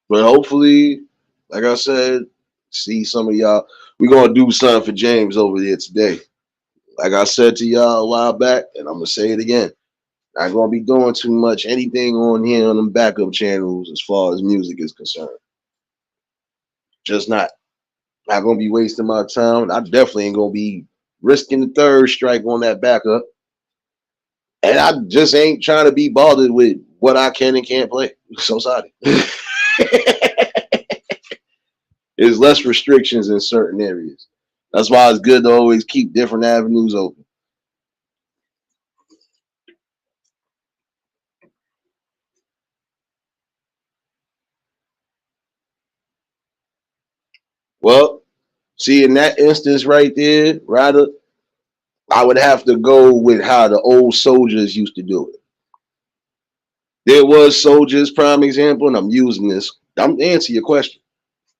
But hopefully, like I said, see some of y'all. We're gonna do something for James over there today. Like I said to y'all a while back, and I'm gonna say it again. Not gonna be doing too much anything on here on them backup channels as far as music is concerned. Just not gonna be wasting my time. I definitely ain't gonna be risking the third strike on that backup. And I just ain't trying to be bothered with what I can and can't play. So sorry. There's less restrictions in certain areas. That's why it's good to always keep different avenues open. Well, see, in that instance right there, rather, I would have to go with how the old soldiers used to do it. There was soldiers, prime example, and I'm using this. I'm answering your question,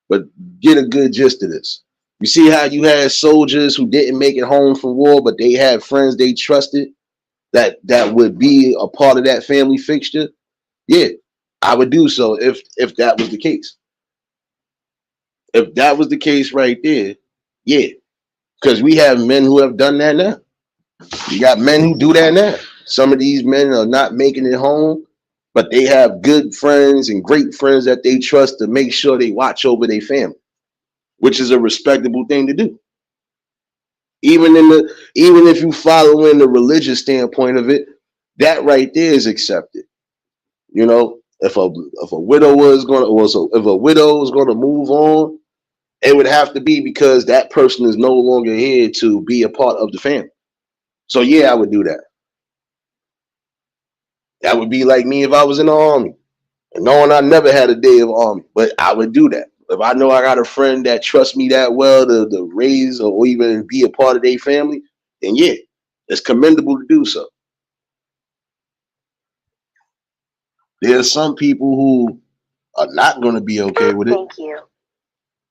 but get a good gist of this. You see how you had soldiers who didn't make it home from war, but they had friends they trusted that would be a part of that family fixture? Yeah, I would do so if that was the case. If that was the case right there, yeah. Because we have men who have done that now. You got men who do that now. Some of these men are not making it home, but they have good friends and great friends that they trust to make sure they watch over their family, which is a respectable thing to do. Even if you follow in the religious standpoint of it, that right there is accepted. You know, if a widow was going to, or so if a widow is going to move on, it would have to be because that person is no longer here to be a part of the family. So yeah, I would do that. That would be like me if I was in the army. And knowing I never had a day of army, but I would do that. If I know I got a friend that trusts me that well to raise or even be a part of their family, then yeah, it's commendable to do so. There's some people who are not going to be okay with it. Thank you.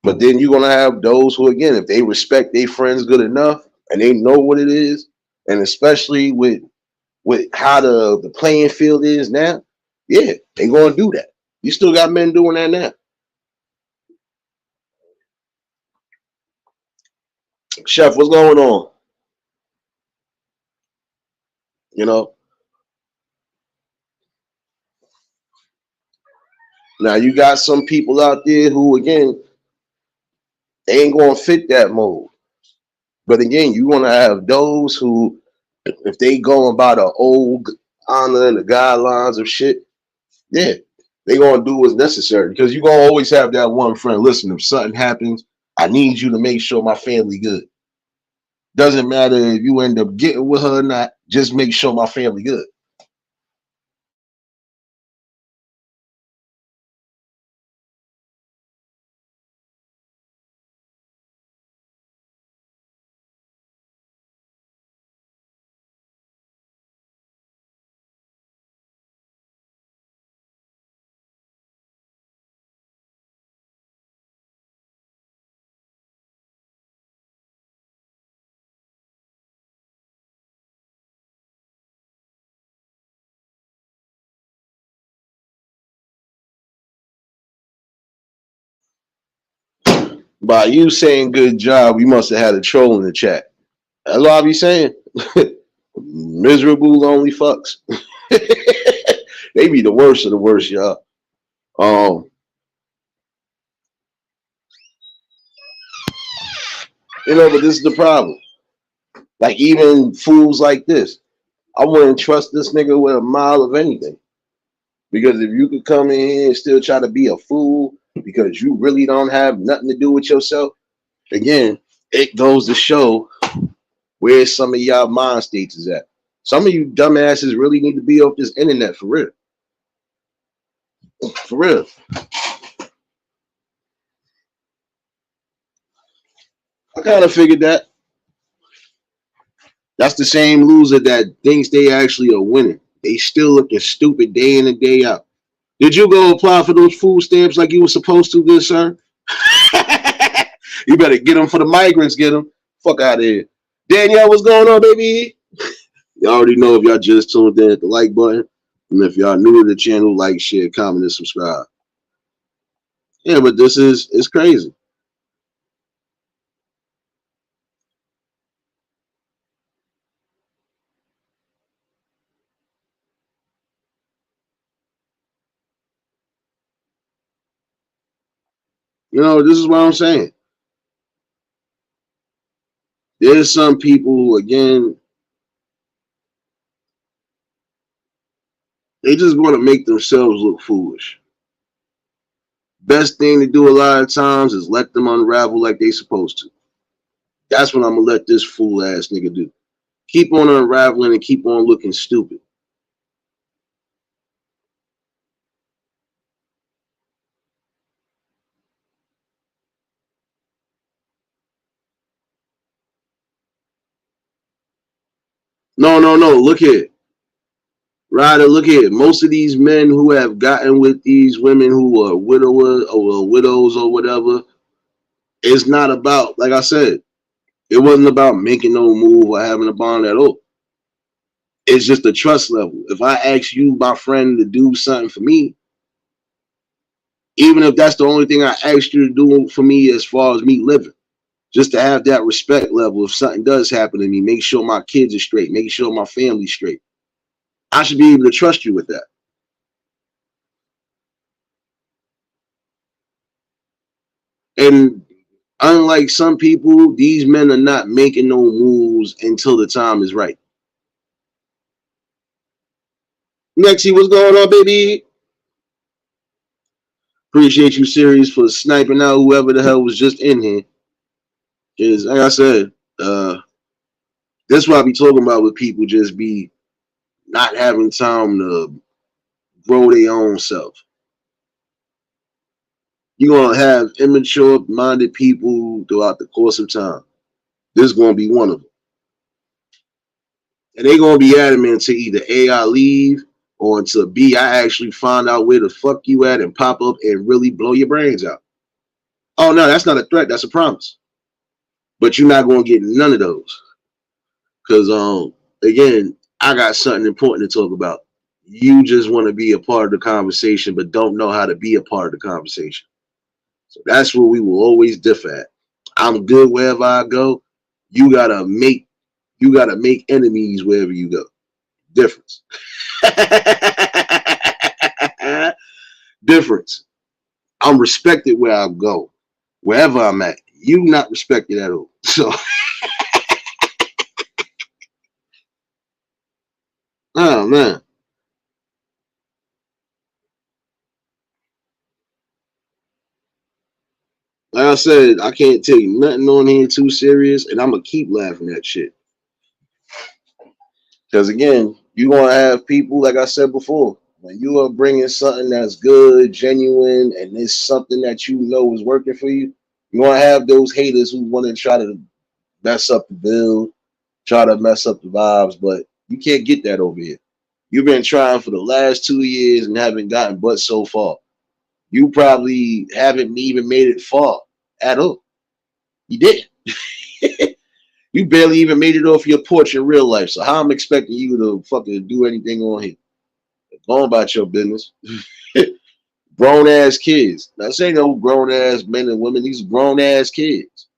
But then you're going to have those who, again, if they respect their friends good enough and they know what it is, and especially with how the playing field is now, yeah, they going to do that. You still got men doing that now. Chef, what's going on? You know, now you got some people out there who, again, they ain't going to fit that mold. But again, you want to have those who, if they going by the old honor and the guidelines of shit, yeah, they gonna do what's necessary because you gonna always have that one friend. Listen, if something happens, I need you to make sure my family good. Doesn't matter if you end up getting with her or not. Just make sure my family good. By you saying good job, you must have had a troll in the chat. That's what I be saying. Miserable, lonely fucks. They be the worst of the worst, y'all. But this is the problem. Like even fools like this, I wouldn't trust this nigga with a mile of anything. Because if you could come in here and still try to be a fool because you really don't have nothing to do with yourself, again, it goes to show where some of y'all mind states is at. Some of you dumbasses really need to be off this internet for real. For real. I kind of figured that. That's the same loser that thinks they actually are winning. They still looking stupid day in and day out. Did you go apply for those food stamps like you were supposed to, good sir? You better get them for the migrants, get them. Fuck out of here. Danielle, what's going on, baby? Y'all already know if y'all just tuned in at the like button. And if y'all new to the channel, like, share, comment, and subscribe. Yeah, but it's crazy. This is what I'm saying. There's some people who, again, they just want to make themselves look foolish. Best thing to do a lot of times is let them unravel like they supposed to. That's what I'm gonna let this fool ass nigga do. Keep on unraveling and keep on looking stupid. No. Look here. Ryder, look here. Most of these men who have gotten with these women who are widowers or widows or whatever, it's not about, like I said, it wasn't about making no move or having a bond at all. It's just a trust level. If I ask you, my friend, to do something for me, even if that's the only thing I asked you to do for me as far as me living, just to have that respect level. If something does happen to me, make sure my kids are straight, make sure my family's straight. I should be able to trust you with that. And unlike some people, these men are not making no moves until the time is right. Nexie, what's going on, baby? Appreciate you, Sirius, for sniping out whoever the hell was just in here. Because, like I said, that's what I be talking about with people just be not having time to grow their own self. You're going to have immature-minded people throughout the course of time. This is going to be one of them. And they're going to be adamant to either A, I leave, on to B, I actually find out where the fuck you at and pop up and really blow your brains out. Oh no, that's not a threat, that's a promise. But you're not gonna get none of those. Cause again, I got something important to talk about. You just want to be a part of the conversation, but don't know how to be a part of the conversation. So that's where we will always differ at. I'm good wherever I go. You gotta make enemies wherever you go. Difference. Difference. I'm respected where I go, wherever I'm at. You not respected at all. So, oh man, like I said, I can't tell you nothing on here too serious, and I'm gonna keep laughing at shit. Because again, you gonna have people, like I said before, when you are bringing something that's good, genuine, and it's something that you know is working for you, you're gonna have those haters who want to try to mess up the build, try to mess up the vibes, but you can't get that over here. You've been trying for the last 2 years and haven't gotten but so far. You probably haven't even made it far at all. You did. You barely even made it off your porch in real life. So how I'm expecting you to fucking do anything on here? Go on about your business. Grown ass kids. Now, this ain't no grown ass men and women. These grown ass kids.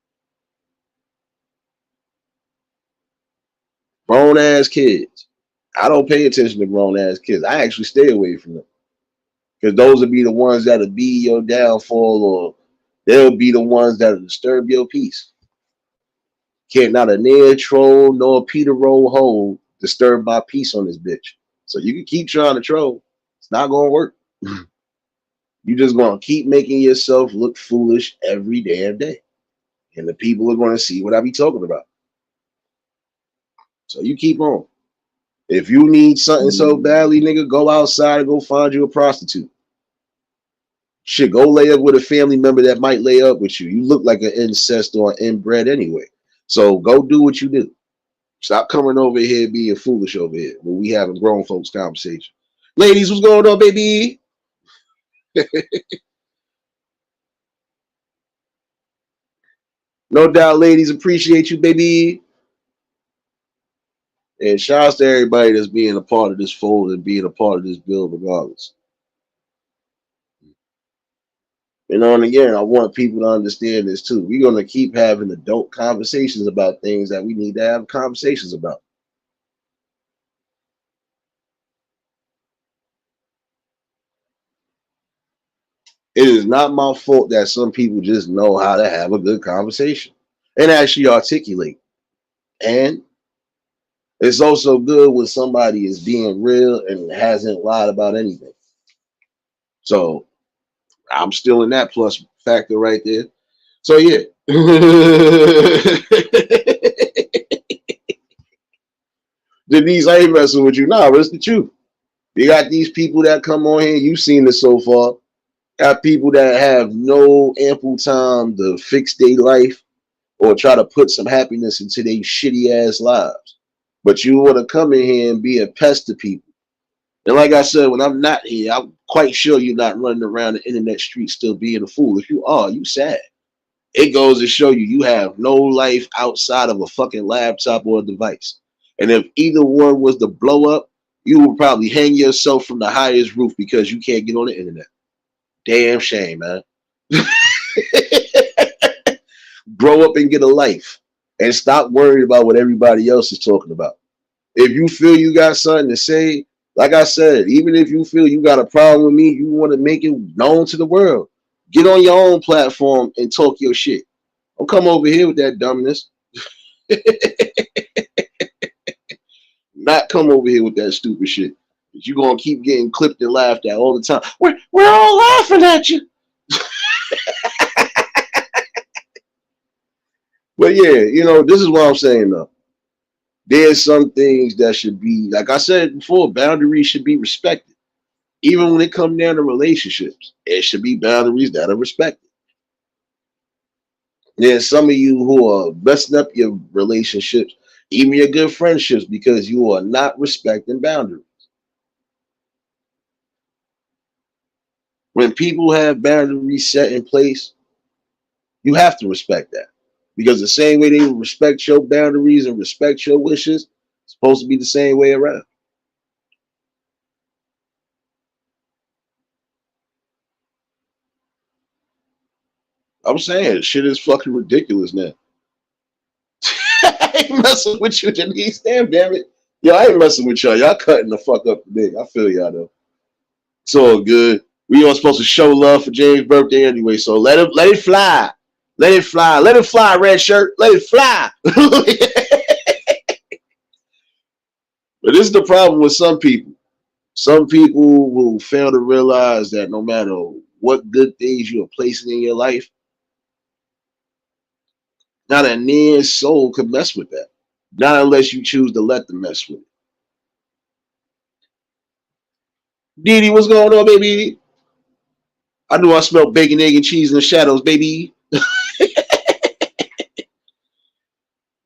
Grown ass kids. I don't pay attention to grown ass kids. I actually stay away from them. Because those will be the ones that'll be your downfall, or they'll be the ones that'll disturb your peace. Can't not a near troll nor a Peter roll hole disturb my peace on this bitch. So you can keep trying to troll. It's not gonna work. You just gonna keep making yourself look foolish every damn day. And the people are gonna see what I be talking about. So you keep on. If you need something so badly, nigga, go outside and go find you a prostitute. Shit, go lay up with a family member that might lay up with you. You look like an incest or an inbred anyway. So go do what you do. Stop coming over here being foolish over here when we having grown folks conversation. Ladies, what's going on, baby? No doubt, ladies, appreciate you, baby. And shouts to everybody that's being a part of this fold and being a part of this build regardless. You know, and again, I want people to understand this too. We're going to keep having adult conversations about things that we need to have conversations about. It is not my fault that some people just know how to have a good conversation and actually articulate. And it's also good when somebody is being real and hasn't lied about anything. So I'm still in that plus factor right there. So yeah. Denise, I ain't messing with you. Nah, it's the truth. You got these people that come on here, you've seen this so far. Got people that have no ample time to fix their life or try to put some happiness into their shitty ass lives. But you want to come in here and be a pest to people. And like I said, when I'm not here, I'm quite sure you're not running around the internet street still being a fool. If you are, you sad. It goes to show you have no life outside of a fucking laptop or a device. And if either one was to blow up, you would probably hang yourself from the highest roof because you can't get on the internet. Damn shame, man. Grow up and get a life and stop worrying about what everybody else is talking about. If you feel you got something to say, like I said, even if you feel you got a problem with me, you want to make it known to the world. Get on your own platform and talk your shit. Don't come over here with that dumbness. Not come over here with that stupid shit. You're going to keep getting clipped and laughed at all the time. We're all laughing at you. But yeah, you know, this is what I'm saying though. There's some things that should be, like I said before, boundaries should be respected. Even when it comes down to relationships, it should be boundaries that are respected. There's some of you who are messing up your relationships, even your good friendships, because you are not respecting boundaries. When people have boundaries set in place, you have to respect that. Because the same way they will respect your boundaries and respect your wishes, it's supposed to be the same way around. I'm saying shit is fucking ridiculous now. I ain't messing with you, Denise. Damn it. Yo, I ain't messing with y'all. Y'all cutting the fuck up today. I feel y'all though. It's all good. We are supposed to show love for James' birthday anyway, so let it fly. Let it fly. Let it fly, red shirt. Let it fly. But this is the problem with some people. Some people will fail to realize that no matter what good things you are placing in your life, not a near soul could mess with that. Not unless you choose to let them mess with it. Didi, what's going on, baby? I knew I smelled bacon, egg, and cheese in the shadows, baby.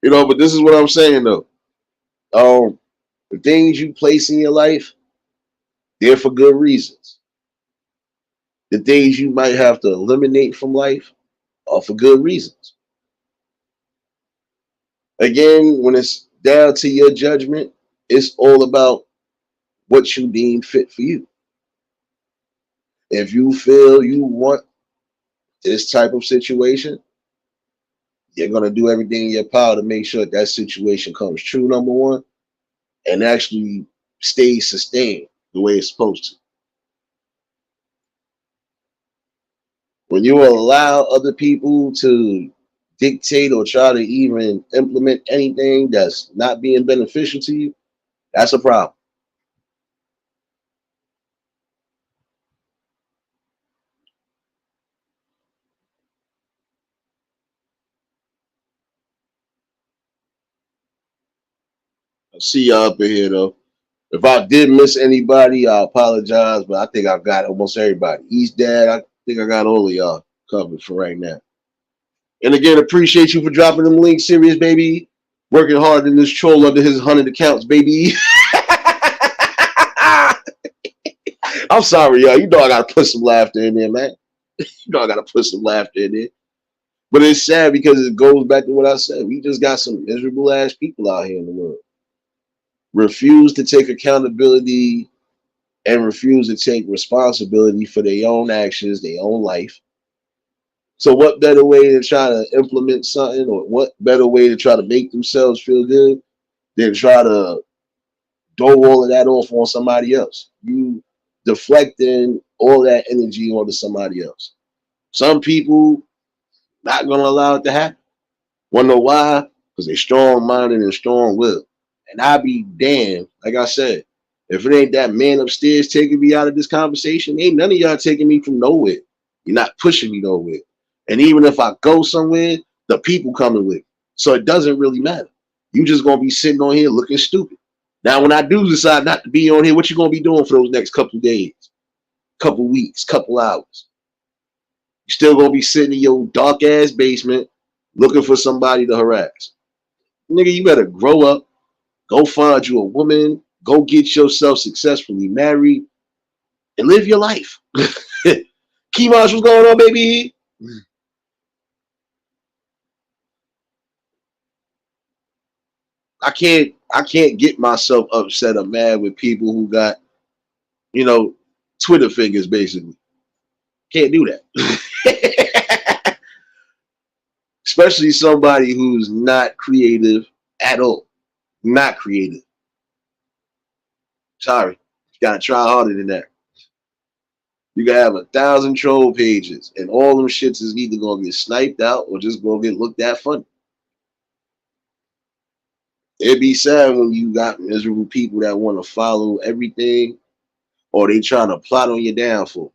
But this is what I'm saying though. The things you place in your life, they're for good reasons. The things you might have to eliminate from life are for good reasons. Again, when it's down to your judgment, it's all about what you deem fit for you. If you feel you want this type of situation, you're going to do everything in your power to make sure that situation comes true, number one, and actually stays sustained the way it's supposed to. When you allow other people to dictate or try to even implement anything that's not being beneficial to you, that's a problem. I see y'all up in here though. If I did miss anybody, I apologize, but I think I got almost everybody. East Dad, I think I got all of y'all covered for right now. And again, appreciate you for dropping them links, serious baby. Working hard in this troll under his 100 accounts, baby. I'm sorry, y'all. You know I gotta put some laughter in there, man. You know I gotta put some laughter in there. But it's sad because it goes back to what I said. We just got some miserable ass people out here in the world. Refuse to take accountability and refuse to take responsibility for their own actions, their own life. So what better way to try to implement something, or what better way to try to make themselves feel good than try to throw all of that off on somebody else? You deflecting all that energy onto somebody else. Some people not gonna allow it to happen. Wanna know why? Because they strong minded and strong willed. And I be damned, like I said, if it ain't that man upstairs taking me out of this conversation, ain't none of y'all taking me from nowhere. You're not pushing me nowhere. And even if I go somewhere, the people coming with me. So it doesn't really matter. You just gonna be sitting on here looking stupid. Now, when I do decide not to be on here, what you gonna be doing for those next couple days, couple weeks, couple hours? You still gonna be sitting in your dark ass basement looking for somebody to harass. Nigga, you better grow up, go find you a woman, go get yourself successfully married, and live your life. Keymosh, what's going on, baby? I can't get myself upset or mad with people who got, Twitter fingers basically. Can't do that. Especially somebody who's not creative at all. Not creative. Sorry. You gotta try harder than that. You can have 1,000 troll pages, and all them shits is either gonna get sniped out or just gonna get looked at funny. It'd be sad when you got miserable people that want to follow everything, or they trying to plot on your downfall.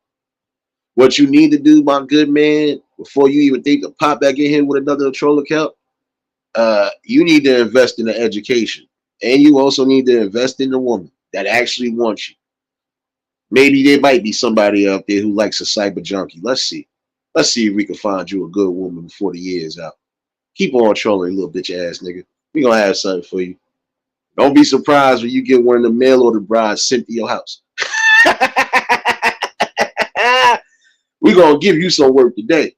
What you need to do, my good man, before you even think to pop back in here with another troll account, you need to invest in the education, and you also need to invest in the woman that actually wants you. Maybe there might be somebody out there who likes a cyber junkie. Let's see. Let's see if we can find you a good woman before the year is out. Keep on trolling, little bitch ass nigga. We gonna have something for you. Don't be surprised when you get one of the mail order brides sent to your house. We're gonna give you some work today.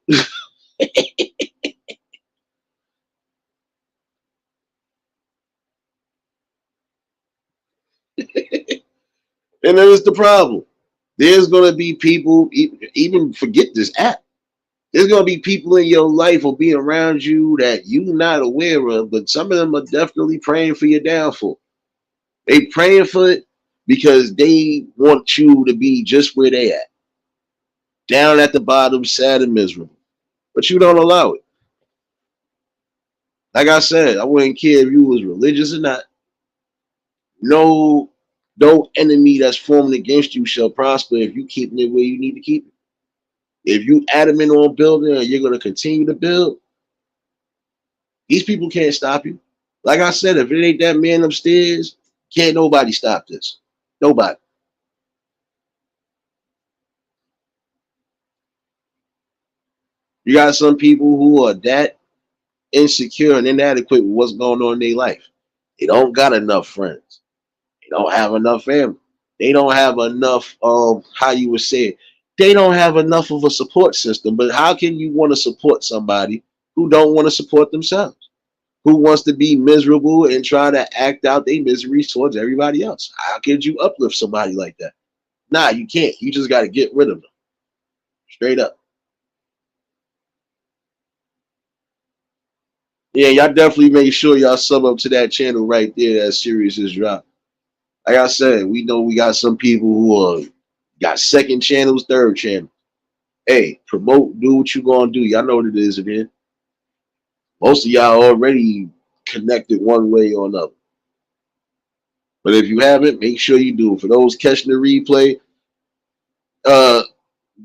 And there's the problem. There's gonna be people, even forget this app. There's gonna be people in your life or be around you that you're not aware of, but some of them are definitely praying for your downfall. They praying for it because they want you to be just where they at, down at the bottom, sad and miserable. But you don't allow it. Like I said, I wouldn't care if you was religious or not. No, no enemy that's formed against you shall prosper if you keep it where you need to keep it. If you adamant on building and you're gonna continue to build, these people can't stop you. Like I said, if it ain't that man upstairs, can't nobody stop this. Nobody. You got some people who are that insecure and inadequate with what's going on in their life. They don't got enough friends. They don't have enough family. They don't have enough how you would say it. They don't have enough of a support system. But how can you want to support somebody who don't want to support themselves? Who wants to be miserable and try to act out their miseries towards everybody else? How could you uplift somebody like that? Nah, you can't. You just got to get rid of them. Straight up. Yeah, y'all definitely make sure y'all sub up to that channel right there. That series is dropped. Like I said, we know we got some people who got second channels, third channel. Hey, promote, do what you gonna do. Y'all know what it is, man. Most of y'all already connected one way or another. But if you haven't, make sure you do. For those catching the replay, uh,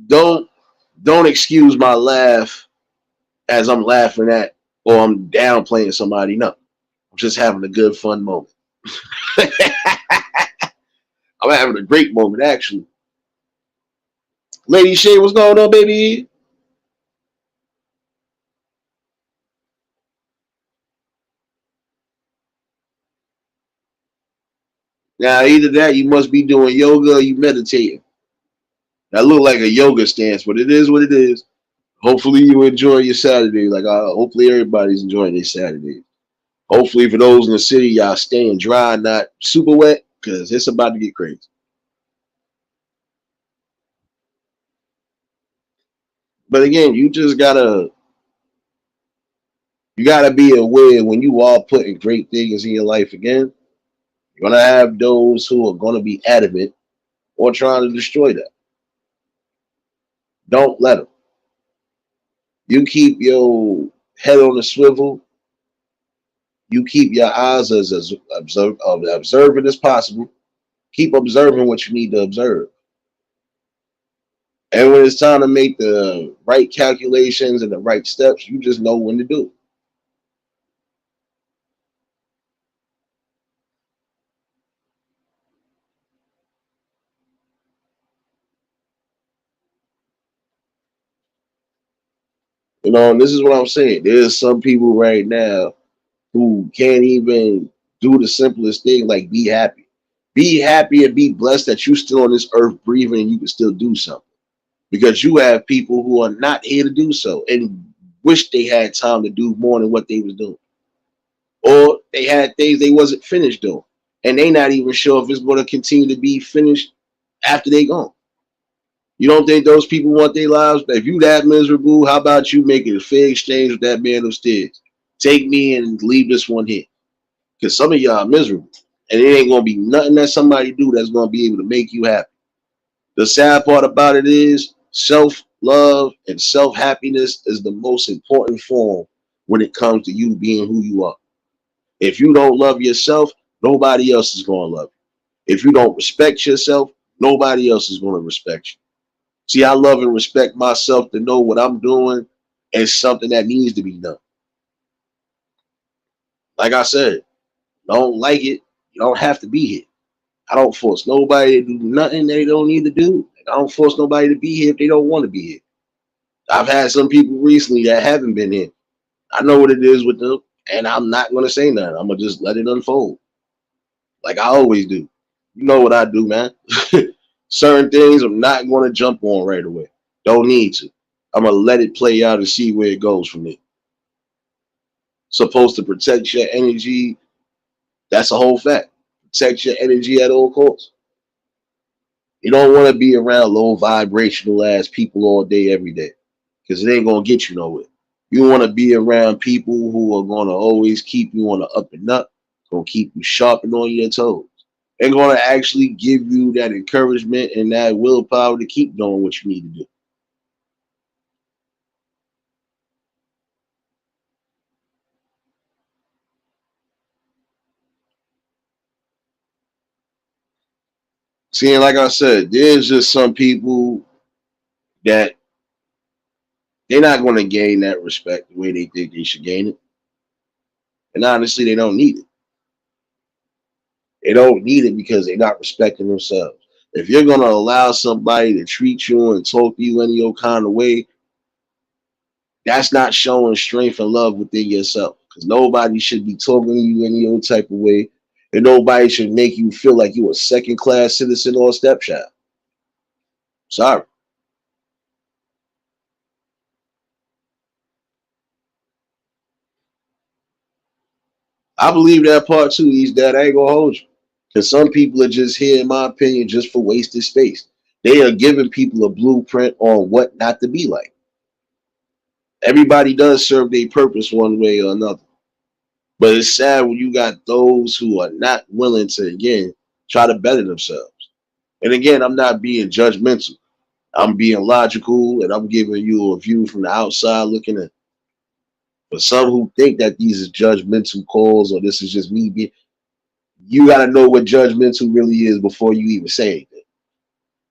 don't excuse my laugh as I'm laughing at or I'm downplaying somebody. No, I'm just having a good fun moment. I'm having a great moment actually. Lady Shay, what's going on, baby? Now, either that, you must be doing yoga or you meditating. That look like a yoga stance, but it is what it is. Hopefully, you enjoy your Saturday. Hopefully, everybody's enjoying their Saturday. Hopefully, for those in the city, y'all staying dry, not super wet, because it's about to get crazy. But again, you gotta be aware when you are putting great things in your life again. You're gonna have those who are gonna be adamant or trying to destroy that. Don't let them. You keep your head on the swivel. You keep your eyes as observant as possible. Keep observing what you need to observe. And when it's time to make the right calculations and the right steps, you just know when to do it. You know, and this is what I'm saying. There's some people right now who can't even do the simplest thing like be happy. Be happy and be blessed that you're still on this earth breathing and you can still do something. Because you have people who are not here to do so and wish they had time to do more than what they was doing. Or they had things they wasn't finished doing. And they not even sure if it's going to continue to be finished after they gone. You don't think those people want their lives? If you that miserable, how about you make it a fair exchange with that man upstairs? Take me and leave this one here. Because some of y'all are miserable. And it ain't going to be nothing that somebody do that's going to be able to make you happy. The sad part about it is self-love and self-happiness is the most important form when it comes to you being who you are. If you don't love yourself, nobody else is going to love you. If you don't respect yourself, nobody else is going to respect you. See, I love and respect myself to know what I'm doing is something that needs to be done. Like I said, don't like it, you don't have to be here. I don't force nobody to do nothing they don't need to do. I don't force nobody to be here if they don't want to be here. I've had some people recently that haven't been here. I know what it is with them, and I'm not going to say nothing. I'm going to just let it unfold like I always do. You know what I do, man. Certain things I'm not going to jump on right away. Don't need to. I'm gonna let it play out and see where it goes from there. Supposed to protect your energy. That's a whole fact. Protect your energy at all costs. You don't want to be around low vibrational ass people all day, every day, because it ain't gonna get you nowhere. You want to be around people who are gonna always keep you on the up and up, gonna keep you sharp and on your toes, and gonna actually give you that encouragement and that willpower to keep doing what you need to do. See, like I said, there's just some people that they're not going to gain that respect the way they think they should gain it. And honestly, they don't need it. They don't need it because they're not respecting themselves. If you're going to allow somebody to treat you and talk to you any old kind of way, that's not showing strength and love within yourself. Because nobody should be talking to you any old type of way. And nobody should make you feel like you're a second class citizen or a stepchild. Sorry. I believe that part too, is that I ain't gonna hold you. Because some people are just here, in my opinion, just for wasted space. They are giving people a blueprint on what not to be like. Everybody does serve their purpose one way or another. But it's sad when you got those who are not willing to, again, try to better themselves. And again, I'm not being judgmental. I'm being logical and I'm giving you a view from the outside looking in. But some who think that these is judgmental calls or this is just me being, you got to know what judgmental really is before you even say anything.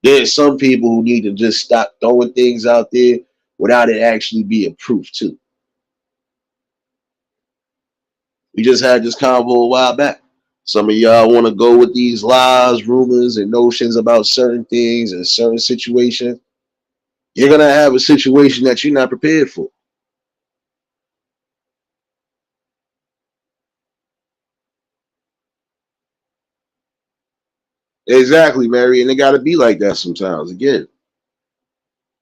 There's some people who need to just stop throwing things out there without it actually being proof too. We just had this convo a while back. Some of y'all want to go with these lies, rumors, and notions about certain things and certain situations. You're gonna have a situation that you're not prepared for. Exactly, Mary, and it got to be like that sometimes. Again,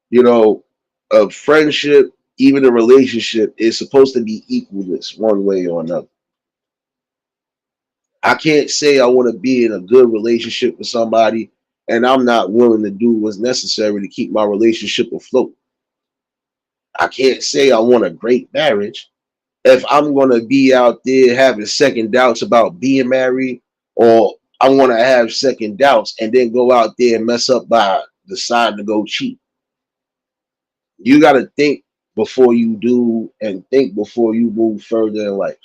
you know, a friendship, even a relationship, is supposed to be equalness one way or another. I can't say I want to be in a good relationship with somebody and I'm not willing to do what's necessary to keep my relationship afloat. I can't say I want a great marriage if I'm going to be out there having second doubts about being married, or I want to have second doubts and then go out there and mess up by deciding to go cheat. You got to think before you do and think before you move further in life.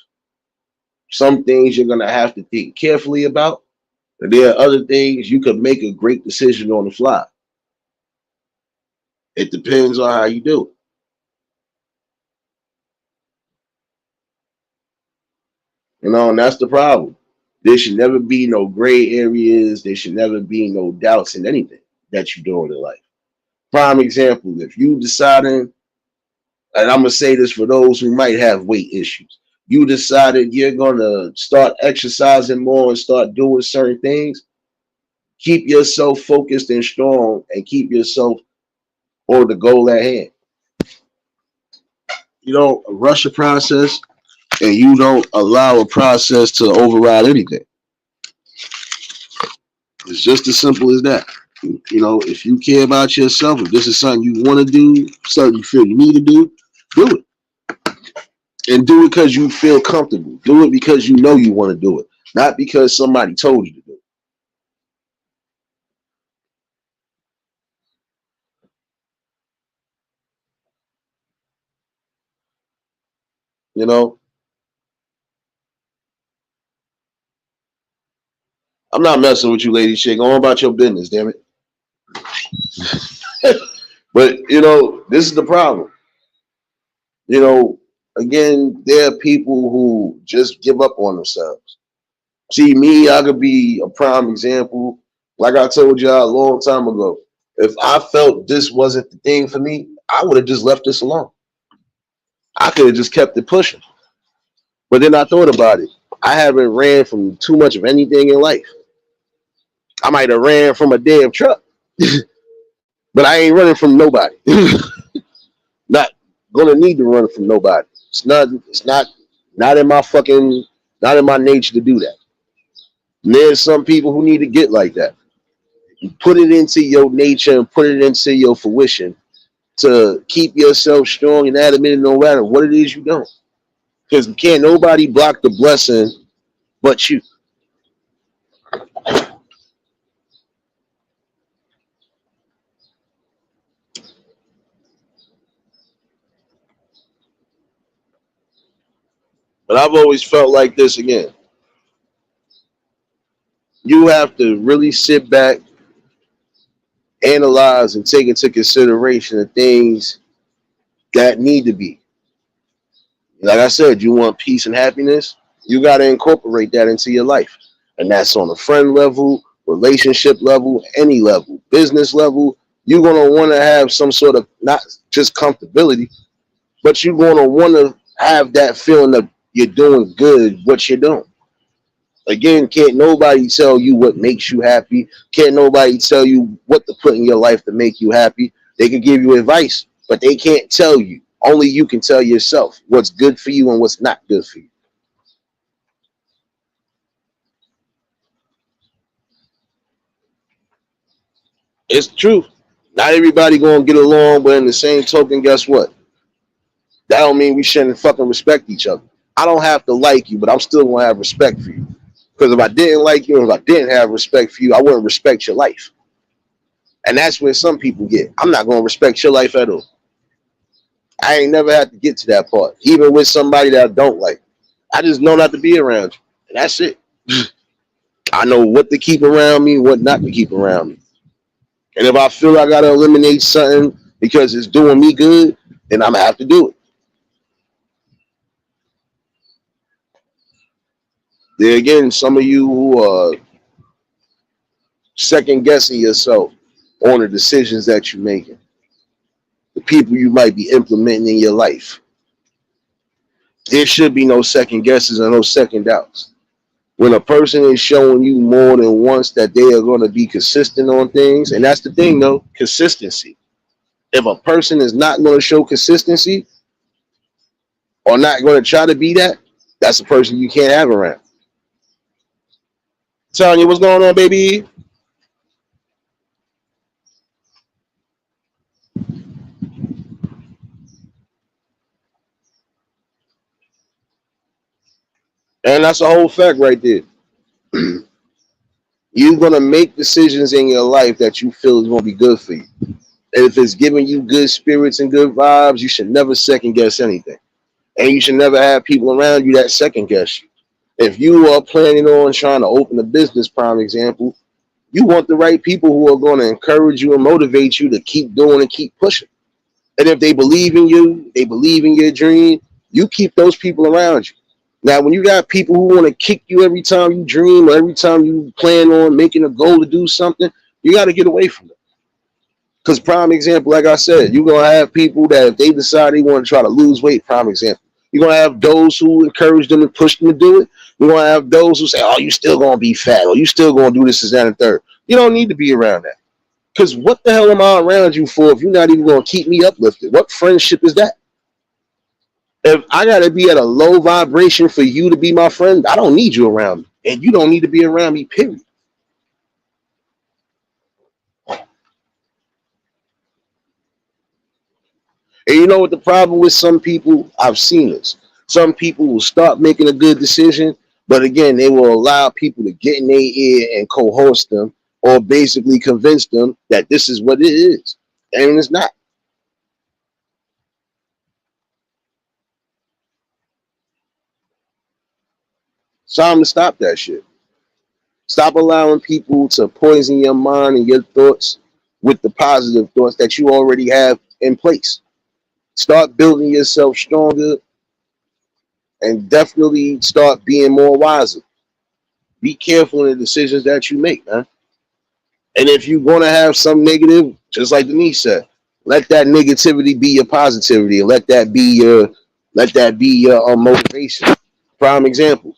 Some things you're going to have to think carefully about. And there are other things you could make a great decision on the fly. It depends on how you do it. And that's the problem. There should never be no gray areas. There should never be no doubts in anything that you're doing in life. Prime example, if you deciding, and I'm gonna say this for those who might have weight issues, you decided you're gonna start exercising more and start doing certain things, keep yourself focused and strong and keep yourself on the goal at hand. You don't rush a process and you don't allow a process to override anything. It's just as simple as that. If you care about yourself, if this is something you want to do, something you feel you need to do it. And do it because you feel comfortable. Do it because you know you want to do it, not because somebody told you to do it. You know, I'm not messing with you, lady chick. Go on about your business, damn it. But this is the problem. You know, again, there are people who just give up on themselves. See, me, I could be a prime example. Like I told y'all a long time ago, if I felt this wasn't the thing for me, I would have just left this alone. I could have just kept it pushing. But then I thought about it. I haven't ran from too much of anything in life. I might have ran from a damn truck. But I ain't running from nobody. Not gonna need to run from nobody. It's not in my fucking not in my nature to do that. And there's some people who need to get like that. You put it into your nature and put it into your fruition to keep yourself strong and adamant no matter what it is you don't. Because can't nobody block the blessing but you. But I've always felt like this again. You have to really sit back, analyze, and take into consideration the things that need to be. Like I said, you want peace and happiness, you got to incorporate that into your life. And that's on a friend level, relationship level, any level, business level. You're going to want to have some sort of not just comfortability, but you're going to want to have that feeling that you're doing good, what you're doing. Again, can't nobody tell you what makes you happy. Can't nobody tell you what to put in your life to make you happy. They can give you advice, but they can't tell you. Only you can tell yourself what's good for you and what's not good for you. It's the truth. Not everybody gonna get along, but in the same token, guess what? That don't mean we shouldn't fucking respect each other. I don't have to like you, but I'm still gonna have respect for you. Because if I didn't like you and if I didn't have respect for you, I wouldn't respect your life. And that's where some people get. I'm not gonna respect your life at all. I ain't never had to get to that part, even with somebody that I don't like. I just know not to be around you. And that's it. I know what to keep around me, what not to keep around me. And if I feel I gotta eliminate something because it's doing me good, then I'm gonna have to do it. There again, some of you who are second guessing yourself on the decisions that you're making, the people you might be implementing in your life. There should be no second guesses or no second doubts. When a person is showing you more than once that they are going to be consistent on things, and that's the thing though, consistency. If a person is not going to show consistency or not going to try to be that, that's a person you can't have around. Tanya, what's going on, baby? And that's a whole fact right there. You're going to make decisions in your life that you feel is going to be good for you. And if it's giving you good spirits and good vibes, you should never second guess anything. And you should never have people around you that second guess you. If you are planning on trying to open a business, prime example, you want the right people who are going to encourage you and motivate you to keep doing and keep pushing. And if they believe in you, they believe in your dream, you keep those people around you. Now, when you got people who want to kick you every time you dream or every time you plan on making a goal to do something, you got to get away from them. Because prime example, like I said, you're going to have people that if they decide they want to try to lose weight, prime example, you're going to have those who encourage them and push them to do it. You're going to have those who say, oh, you still going to be fat or you still going to do this, that, and third. You don't need to be around that. Because what the hell am I around you for if you're not even going to keep me uplifted? What friendship is that? If I got to be at a low vibration for you to be my friend, I don't need you around me. And you don't need to be around me, period. And you know what the problem with some people, I've seen this. Some people will start making a good decision, but again, they will allow people to get in their ear and coerce them or basically convince them that this is what it is. And it's not. It's time to stop that shit. Stop allowing people to poison your mind and your thoughts with the positive thoughts that you already have in place. Start building yourself stronger and definitely start being more wiser. Be careful in the decisions that you make, man. And if you're going to have some negative, just like Denise said, let that negativity be your positivity and let that be your motivation. Prime example.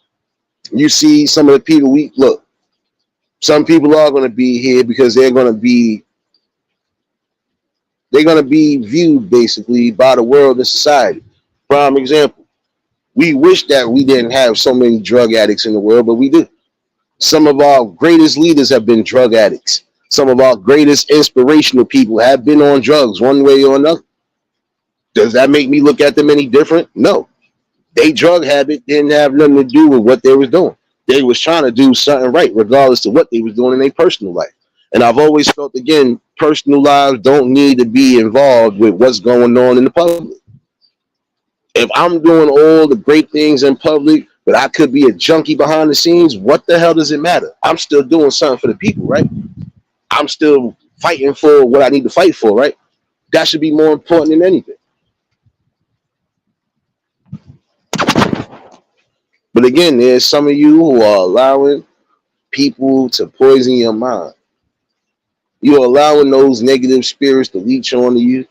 You see some of the people we look, some people are going to be here because they're going to be they're gonna be viewed basically by the world and society. Prime example. We wish that we didn't have so many drug addicts in the world, but we do. Some of our greatest leaders have been drug addicts. Some of our greatest inspirational people have been on drugs one way or another. Does that make me look at them any different? No. They drug habit didn't have nothing to do with what they was doing. They was trying to do something right, regardless of what they was doing in their personal life. And I've always felt again, personal lives don't need to be involved with what's going on in the public. If I'm doing all the great things in public, but I could be a junkie behind the scenes, what the hell does it matter? I'm still doing something for the people, right? I'm still fighting for what I need to fight for, right? That should be more important than anything. But again, there's some of you who are allowing people to poison your mind. You're allowing those negative spirits to leech onto you.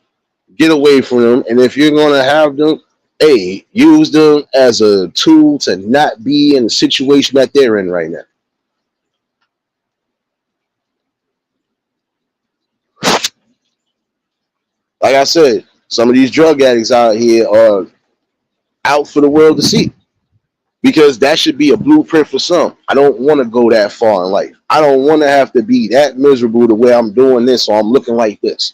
Get away from them. And if you're going to have them, hey, use them as a tool to not be in the situation that they're in right now. Like I said, some of these drug addicts out here are out for the world to see because that should be a blueprint for some. I don't want to go that far in life. I don't want to have to be that miserable to where I'm doing this or I'm looking like this.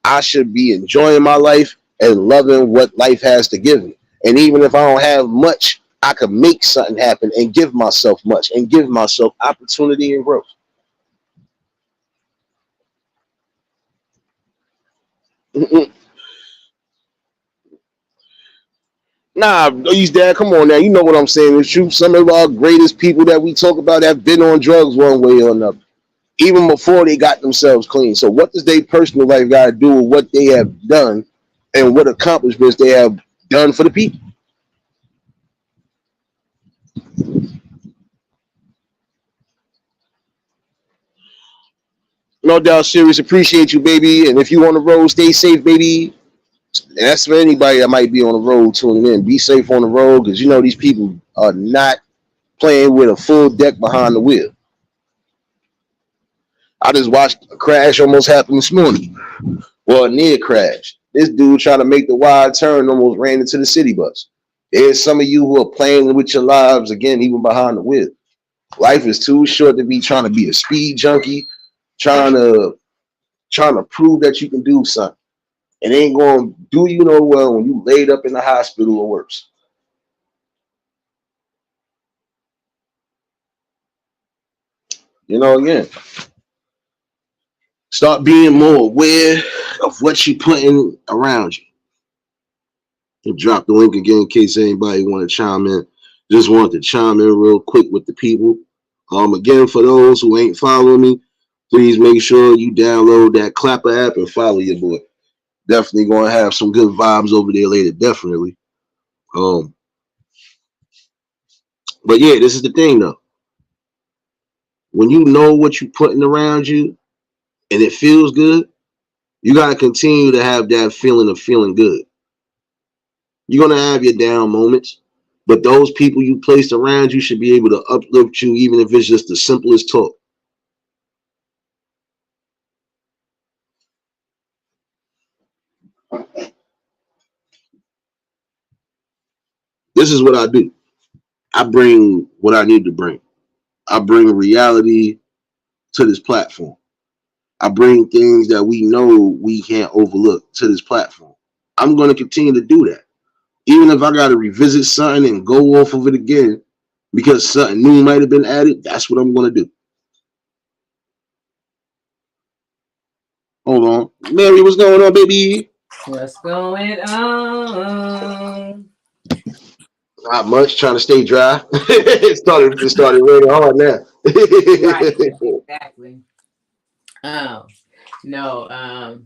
I should be enjoying my life and loving what life has to give me. And even if I don't have much, I can make something happen and give myself much and give myself opportunity and growth. Nah, these dad, come on now. You know what I'm saying. It's true. Some of our greatest people that we talk about have been on drugs one way or another, even before they got themselves clean. So what does their personal life got to do with what they have done and what accomplishments they have done for the people? No doubt, serious. Appreciate you, baby. And if you on the road, stay safe, baby. And that's for anybody that might be on the road tuning in. Be safe on the road because you know these people are not playing with a full deck behind the wheel. I just watched a crash almost happen this morning. Well, a near crash. This dude trying to make the wide turn almost ran into the city bus. There's some of you who are playing with your lives again, even behind the wheel. Life is too short to be trying to be a speed junkie, trying to prove that you can do something. It ain't going to do you no well when you laid up in the hospital or worse. You know, again, start being more aware of what you're putting around you. And drop the link again in case anybody want to chime in. Just wanted to chime in real quick with the people. Again, for those who ain't following me, please make sure you download that Clapper app and follow your boy. Definitely going to have some good vibes over there later. Definitely. Um, but yeah, this is the thing though. When you know what you're putting around you and it feels good, you got to continue to have that feeling of feeling good. You're going to have your down moments, but those people you placed around you should be able to uplift you, even if it's just the simplest talk. This is what I do. I bring what I need to bring. I bring reality to this platform. I bring things that we know we can't overlook to this platform. I'm going to continue to do that. Even if I got to revisit something and go off of it again because something new might have been added, that's what I'm going to do. Hold on. Mary, what's going on, baby? What's going on? Not much. Trying to stay dry. it started raining hard now. Right, exactly. Um, no,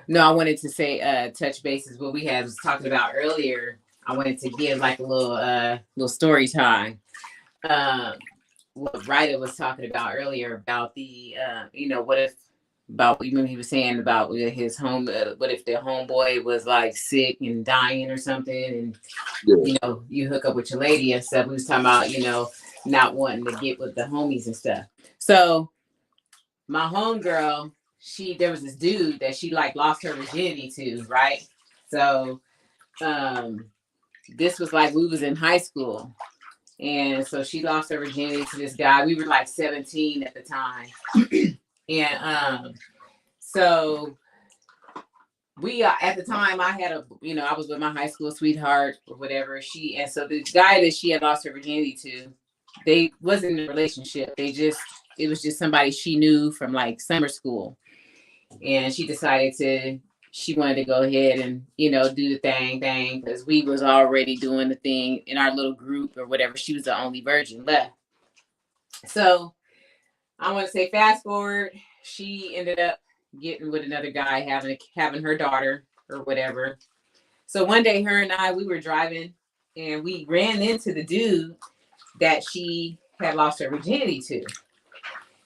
no, I wanted to say touch bases what we had was talking about earlier. I wanted to give like a little story time. Um, what Ryder was talking about earlier about the what if about even he was saying about his home what if the homeboy was like sick and dying or something and Yeah. you hook up with your lady and stuff. We was talking about not wanting to get with the homies and stuff. So my homegirl, there was this dude that she like lost her virginity to, right? So this was like we was in high school. And so she lost her virginity to this guy. We were like 17 at the time. And so we at the time I had I was with my high school sweetheart or whatever. And so the guy that she had lost her virginity to, they wasn't in a relationship. It was just somebody she knew from like summer school. And she wanted to go ahead and, do the thing because we was already doing the thing in our little group or whatever. She was the only virgin left. So I want to say fast forward, she ended up getting with another guy, having her daughter or whatever. So one day her and we were driving and we ran into the dude that she had lost her virginity to.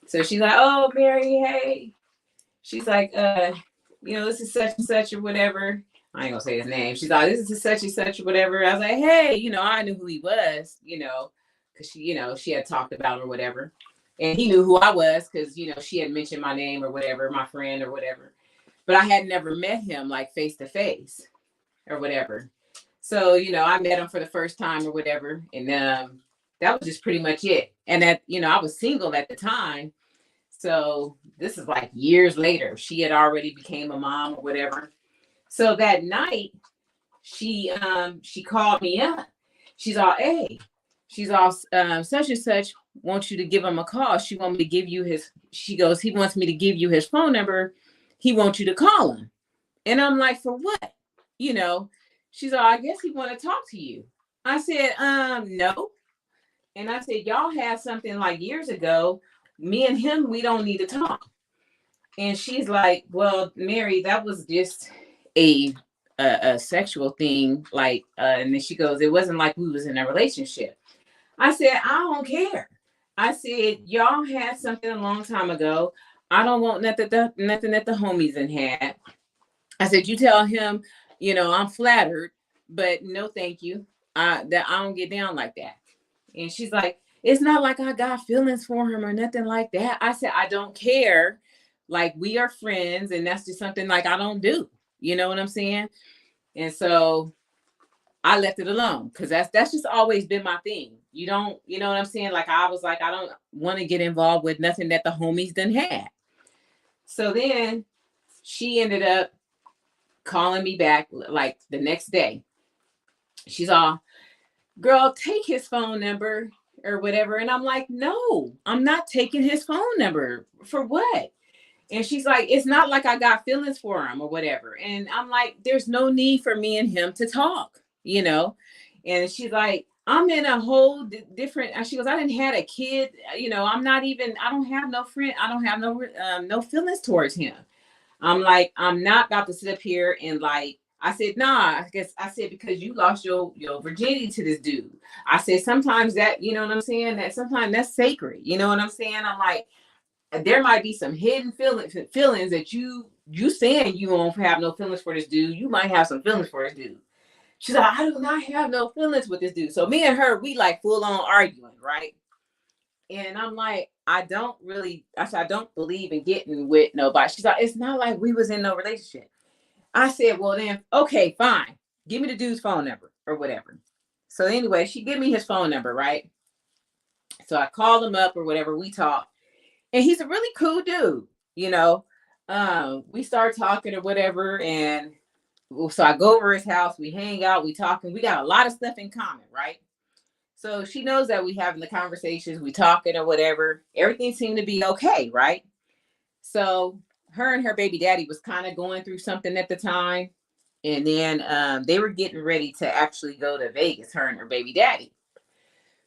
So she's like, "Oh, Mary, hey." She's like, this is such and such or whatever. I ain't gonna say his name. She's like, "This is such and such or whatever." I was like, "Hey, I knew who he was, because she had talked about or whatever. And he knew who I was because, she had mentioned my name or whatever, my friend or whatever. But I had never met him like face to face or whatever. So, I met him for the first time or whatever. And that was just pretty much it. And that, I was single at the time. So this is like years later. She had already became a mom or whatever. So that night, she called me up. She's all, "Hey," she's all, "such and such wants you to give him a call. She want me to give you she goes, "He wants me to give you his phone number. He wants you to call him." And I'm like, "For what?" She's all, "I guess he want to talk to you." I said, "No." And I said, "Y'all had something like years ago. Me and him, we don't need to talk." And she's like, "Well, Mary, that was just a sexual thing." Like, and then she goes, "It wasn't like we was in a relationship." I said, "I don't care." I said, "Y'all had something a long time ago. I don't want nothing that the homies done had." I said, "You tell him, I'm flattered, but no, thank you. That I don't get down like that." And she's like, "It's not like I got feelings for him or nothing like that." I said, "I don't care. Like, we are friends, and that's just something like I don't do." You know what I'm saying? And so I left it alone because that's just always been my thing. You know what I'm saying? Like, I was like, I don't want to get involved with nothing that the homies done had. So then she ended up calling me back like the next day. She's all, "Girl, take his phone number or whatever." And I'm like, "No, I'm not taking his phone number. For what?" And she's like, "It's not like I got feelings for him or whatever." And I'm like, "There's no need for me and him to talk, And she's like, "I'm in a whole different," she goes, "I didn't had a kid, I don't have no friend. I don't have no feelings towards him." I'm like, "I'm not about to sit up here and like," I said, "Nah, I said, because you lost your virginity to this dude." I said, "Sometimes that, you know what I'm saying? That sometimes that's sacred." You know what I'm saying? I'm like, there might be some hidden feelings that you saying you won't have no feelings for this dude. You might have some feelings for this dude. She's like, "I do not have no feelings with this dude." So me and her, we like full on arguing, right? And I'm like, I said, "I don't believe in getting with nobody." She's like, "It's not like we was in no relationship." I said, "Well then, okay, fine. Give me the dude's phone number or whatever." So anyway, she gave me his phone number, right? So I called him up or whatever. We talked. And he's a really cool dude. We start talking or whatever. And so I go over his house. We hang out. We talk. And we got a lot of stuff in common, right? So she knows that we having the conversations. We talking or whatever. Everything seemed to be okay, right? So her and her baby daddy was kind of going through something at the time. And then they were getting ready to actually go to Vegas, her and her baby daddy.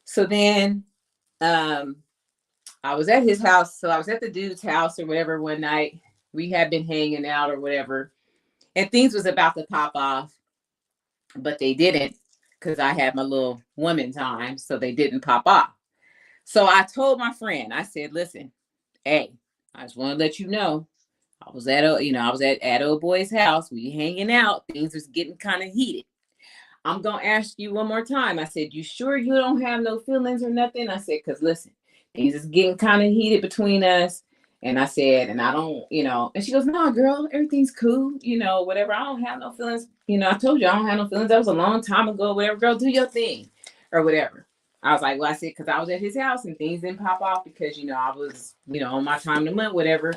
So then I was at his house. So I was at the dude's house or whatever one night. We had been hanging out or whatever. And things was about to pop off, but they didn't because I had my little woman time. So they didn't pop off. So I told my friend, I said, "Listen, hey, I just want to let you know, I was at old boy's house. We hanging out. Things was getting kind of heated. I'm going to ask you one more time." I said, "You sure you don't have no feelings or nothing?" I said, "Because listen, things is getting kind of heated between us. And I said, and I don't, and she goes, no, girl, everything's cool, whatever. I don't have no feelings. I told you I don't have no feelings. That was a long time ago, whatever. Girl, do your thing or whatever. I was like, well, I said, because I was at his house and things didn't pop off because, I was, on my time of the month, whatever.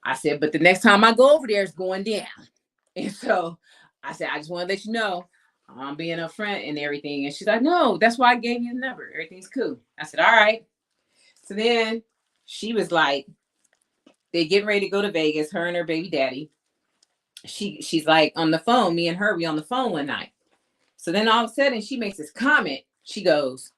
I said, but the next time I go over there, it's going down. And so I said, I just want to let you know I'm being upfront and everything. And she's like, no, that's why I gave you the number. Everything's cool. I said, all right. So then she was like, they getting ready to go to Vegas, her and her baby daddy. She's like on the phone, me and her, we on the phone one night. So then all of a sudden she makes this comment. She goes,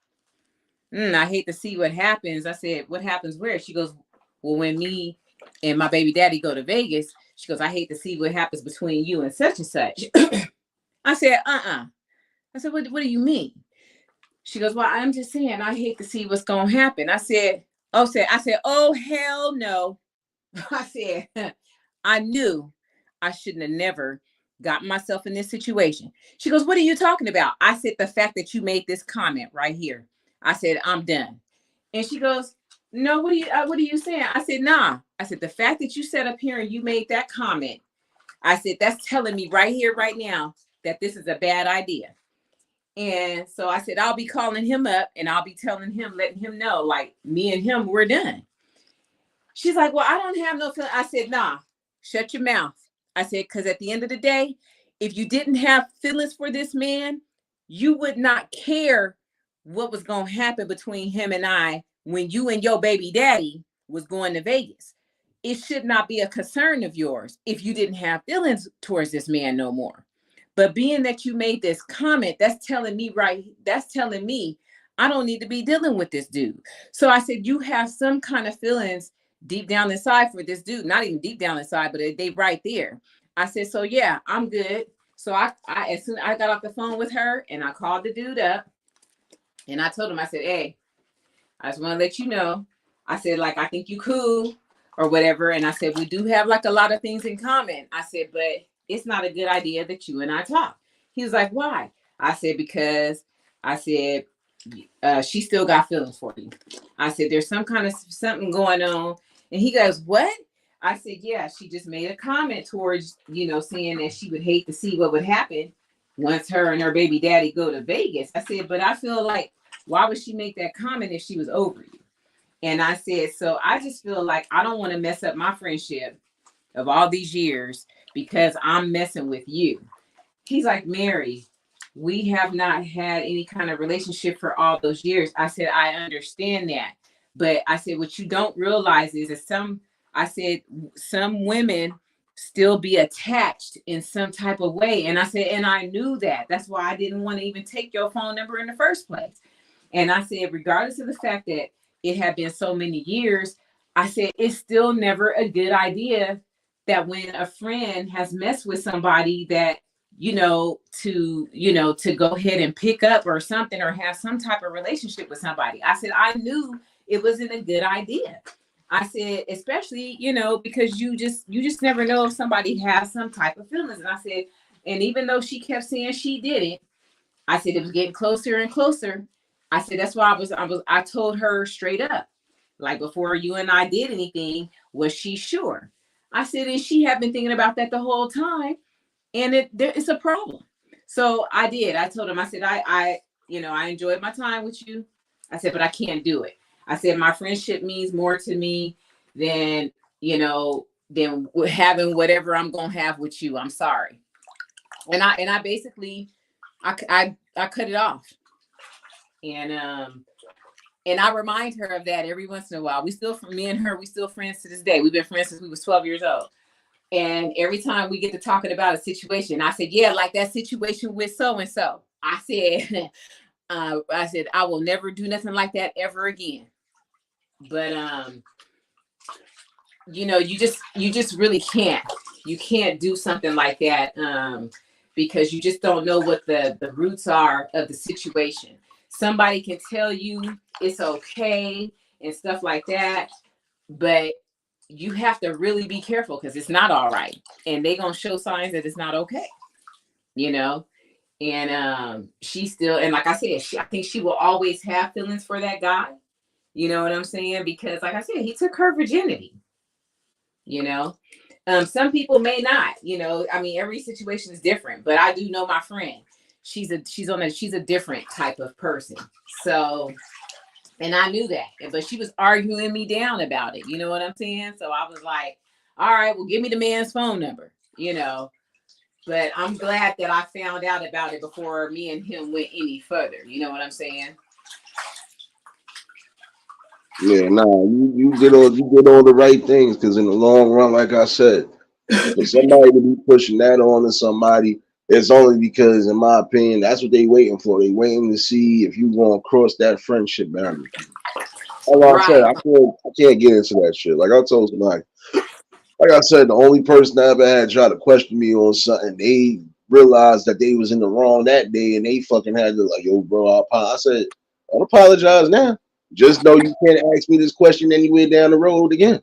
I hate to see what happens. I said, what happens where? She goes, well, when me and my baby daddy go to Vegas, she goes, I hate to see what happens between you and such and such. I said, I said, what do you mean? She goes, well, I'm just saying, I hate to see what's going to happen. I said, oh, hell no. I said, I knew I shouldn't have never got myself in this situation. She goes, what are you talking about? I said, the fact that you made this comment right here. I said, I'm done. And she goes, no, what are you saying? I said, nah. I said, the fact that you sat up here and you made that comment, I said, that's telling me right here, right now, that this is a bad idea. And so I said, I'll be calling him up and I'll be telling him, letting him know, like, me and him, we're done. She's like, well, I don't have no feeling. I said, nah, shut your mouth. I said, because at the end of the day, if you didn't have feelings for this man, you would not care what was going to happen between him and I when you and your baby daddy was going to Vegas. It should not be a concern of yours if you didn't have feelings towards this man no more. But being that you made this comment, that's telling me I don't need to be dealing with this dude. So I said, you have some kind of feelings deep down inside for this dude, not even deep down inside, but they right there. I said, so yeah, I'm good. So I as soon as I got off the phone with her and I called the dude up and I told him, I said, hey, I just want to let you know. I said, like, I think you cool or whatever. And I said, we do have like a lot of things in common. I said, but it's not a good idea that you and I talk. He was like, why? I said, because I said, she still got feelings for you. I said, there's some kind of something going on. And he goes, what? I said, yeah, she just made a comment towards, saying that she would hate to see what would happen once her and her baby daddy go to Vegas. I said, but I feel like, why would she make that comment if she was over you? And I said, so I just feel like I don't want to mess up my friendship of all these years because I'm messing with you. He's like, Mary, we have not had any kind of relationship for all those years. I said, I understand that. But I said, what you don't realize is that some women still be attached in some type of way. And I said, and I knew that. That's why I didn't want to even take your phone number in the first place. And I said, regardless of the fact that it had been so many years, I said, it's still never a good idea that when a friend has messed with somebody that, to go ahead and pick up or something or have some type of relationship with somebody. I said, I knew it wasn't a good idea. I said, especially, because you just never know if somebody has some type of feelings. And I said, and even though she kept saying she didn't, I said it was getting closer and closer. I said, that's why I told her straight up, like, before you and I did anything, was she sure? I said, and she had been thinking about that the whole time. And it's a problem. So I did. I told him, I said, I enjoyed my time with you. I said, but I can't do it. I said, my friendship means more to me than, than having whatever I'm going to have with you. I'm sorry. And I basically, I cut it off. And I remind her of that every once in a while. Me and her, we still friends to this day. We've been friends since we was 12 years old. And every time we get to talking about a situation, I said, yeah, like that situation with so-and-so. I said, I will never do nothing like that ever again. But, you just really can't. You can't do something like that because you just don't know what the roots are of the situation. Somebody can tell you it's okay and stuff like that, but you have to really be careful because it's not all right. And they're going to show signs that it's not okay, And she still, and like I said, I think she will always have feelings for that guy. You know what I'm saying? Because like I said, he took her virginity. you know. Some people may not, you know. I mean, every situation is different, but I do know my friend. She's a different type of person. So, and I knew that, but she was arguing me down about it. You know what I'm saying? So I was like, all right, well, give me the man's phone number, you know. But I'm glad that I found out about it before me and him went any further. You know what I'm saying? Yeah, nah, you did all the right things because in the long run, like I said, for somebody to be pushing that on to somebody, it's only because, in my opinion, that's what they waiting for. They waiting to see if you gonna cross that friendship boundary. Like I said, Right. I can't get into that shit. Like I told somebody, like I said, the only person I ever had try to question me on something, they realized that they was in the wrong that day, and they fucking had to like, yo, bro, I said, don't apologize now. Just know you can't ask me this question anywhere down the road again.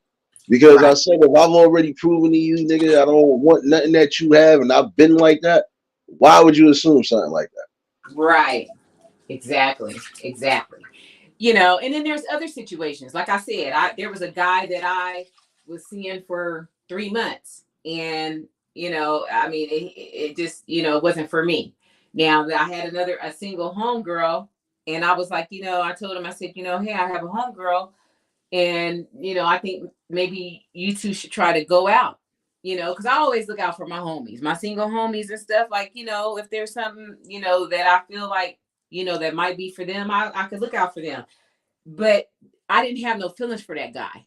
Because I Right. said, if I've already proven to you, nigga, I don't want nothing that you have, and I've been like that, why would you assume something like that? Right. Exactly. Exactly. You know, and then there's other situations. Like I said, there was a guy that I was seeing for 3 months, and you know, I mean, it just, you know, it wasn't for me. Now I had a single homegirl, and I was like, you know, I told him, I said, you know, hey, I have a homegirl, and you know, I think maybe you two should try to go out. You know, because I always look out for my homies, my single homies and stuff. Like, you know, if there's something, you know, that I feel like, you know, that might be for them, I could look out for them. But I didn't have no feelings for that guy.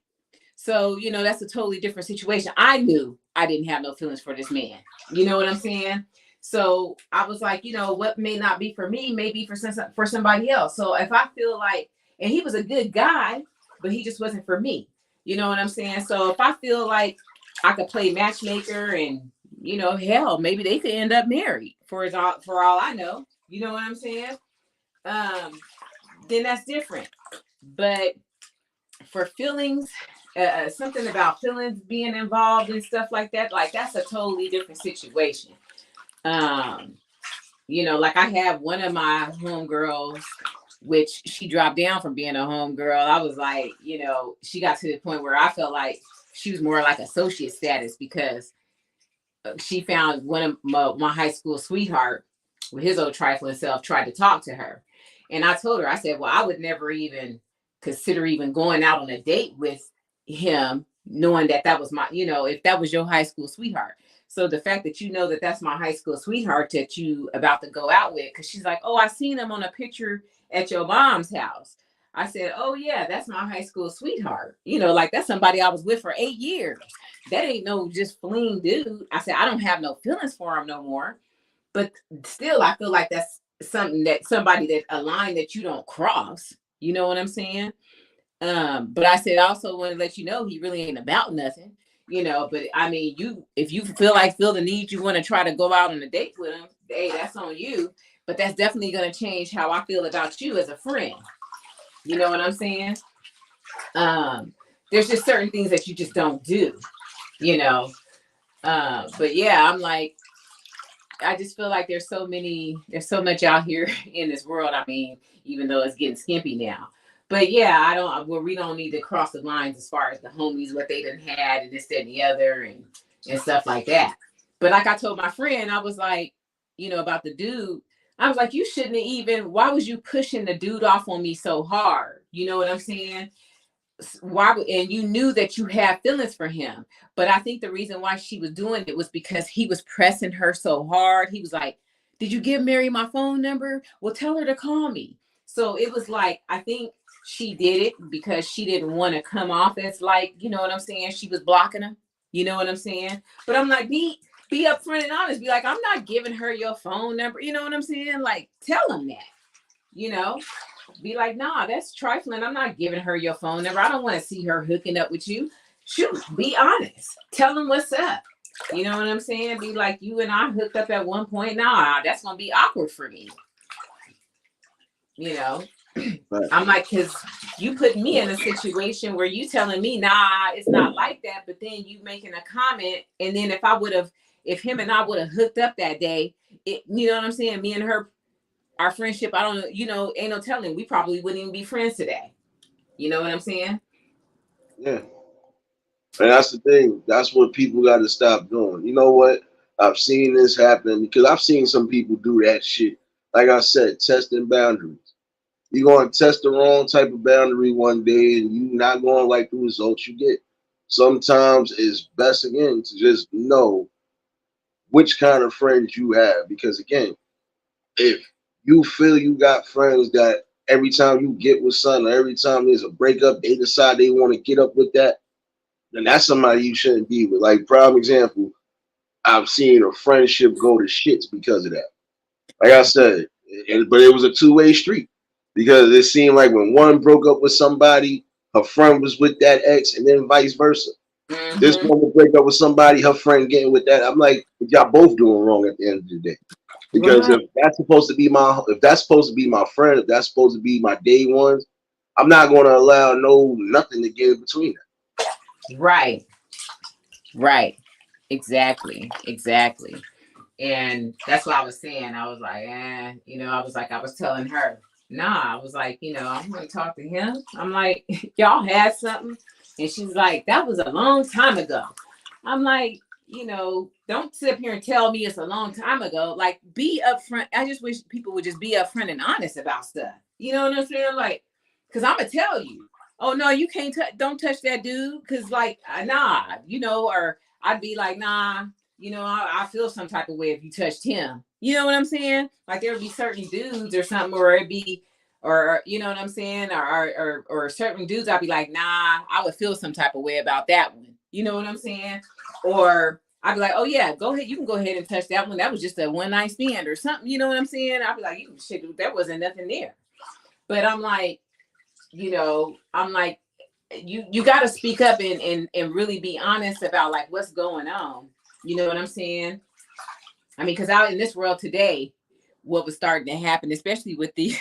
So, you know, that's a totally different situation. I knew I didn't have no feelings for this man. You know what I'm saying? So I was like, you know, what may not be for me may be for somebody else. So if I feel like, and he was a good guy, but he just wasn't for me. You know what I'm saying? So if I feel like I could play matchmaker and, you know, hell, maybe they could end up married for all I know. You know what I'm saying? Um, then that's different. But for feelings, something about feelings being involved and stuff like that's a totally different situation. Um, you know, like I have one of my homegirls, which she dropped down from being a homegirl. I was like, you know, she got to the point where I felt like she was more like associate status because she found one of my high school sweetheart with his old trifling self tried to talk to her. And I told her, I said, well, I would never even consider even going out on a date with him, knowing that that was my, you know, if that was your high school sweetheart. So the fact that you know that that's my high school sweetheart that you about to go out with, because she's like, oh, I seen him on a picture at your mom's house. I said, oh yeah, that's my high school sweetheart. You know, like that's somebody I was with for 8 years. That ain't no just fling dude. I said, I don't have no feelings for him no more. But still, I feel like that's something that somebody that a line that you don't cross. You know what I'm saying? But I said, I also want to let you know he really ain't about nothing. You know, but I mean, you if you feel the need, you want to try to go out on a date with him, hey, that's on you. But that's definitely gonna change how I feel about you as a friend. You know what I'm saying? Um, there's just certain things that you just don't do, you know. But yeah, I'm like, I just feel like there's so much out here in this world. I mean, even though it's getting skimpy now. But yeah, we don't need to cross the lines as far as the homies, what they done had and this, that, and the other and stuff like that. But like I told my friend, I was like, you know, about the dude, I was like, you shouldn't have even, why was you pushing the dude off on me so hard? You know what I'm saying? Why and you knew that you had feelings for him, but I think the reason why she was doing it was because he was pressing her so hard. He was like, did you give Mary my phone number? Well, tell her to call me. So it was like, I think she did it because she didn't want to come off as like, you know what I'm saying, she was blocking him. You know what I'm saying? But I'm like, be upfront and honest. Be like, I'm not giving her your phone number. You know what I'm saying? Like, tell him that, you know. Be like, nah, that's trifling. I'm not giving her your phone number. I don't want to see her hooking up with you. Shoot, be honest. Tell them what's up. You know what I'm saying? Be like, you and I hooked up at one point. Nah, that's gonna be awkward for me. You know, Right. I'm like, cause you put me in a situation where you telling me, nah, it's not like that. But then you making a comment, and then if him and I would have hooked up that day, you know what I'm saying? Me and her, our friendship, I don't, you know, ain't no telling. We probably wouldn't even be friends today. You know what I'm saying? Yeah. And that's the thing. That's what people got to stop doing. You know what? I've seen this happen because I've seen some people do that shit. Like I said, testing boundaries. You're going to test the wrong type of boundary one day and you're not going to like the results you get. Sometimes it's best, again, to just know which kind of friends you have. Because, again, if you feel you got friends that every time you get with something, every time there's a breakup, they decide they want to get up with that, then that's somebody you shouldn't be with. Like, prime example, I've seen a friendship go to shits because of that. Like I said, but it was a two-way street because it seemed like when one broke up with somebody, her friend was with that ex, and then vice versa. This Mm-hmm. one would break up with somebody, her friend getting with that. I'm like, y'all both doing wrong at the end of the day. Because Right. if that's supposed to be my friend, if that's supposed to be my day ones, I'm not going to allow nothing to get in between that. Right. Right. Exactly. Exactly. And that's what I was saying. I was like, I was telling her, nah, I was like, I'm going to talk to him. I'm like, y'all had something. And she's like, that was a long time ago. I'm like, don't sit up here and tell me it's a long time ago. Like, be upfront. I just wish people would just be upfront and honest about stuff. You know what I'm saying? Like, because I'm going to tell you, oh, no, you can't, don't touch that dude. Because, like, nah, or I'd be like, nah, I feel some type of way if you touched him. You know what I'm saying? Like there would be certain dudes or something, or it'd be, or you know what I'm saying, or certain dudes, I'd be like, nah, I would feel some type of way about that one. You know what I'm saying? Or I'd be like, oh yeah, go ahead, you can go ahead and touch that one. That was just a one night stand or something. You know what I'm saying? I'd be like, you shit, there wasn't nothing there. But I'm like, you got to speak up and really be honest about like what's going on. You know what I'm saying? I mean, because out in this world today, what was starting to happen, especially with the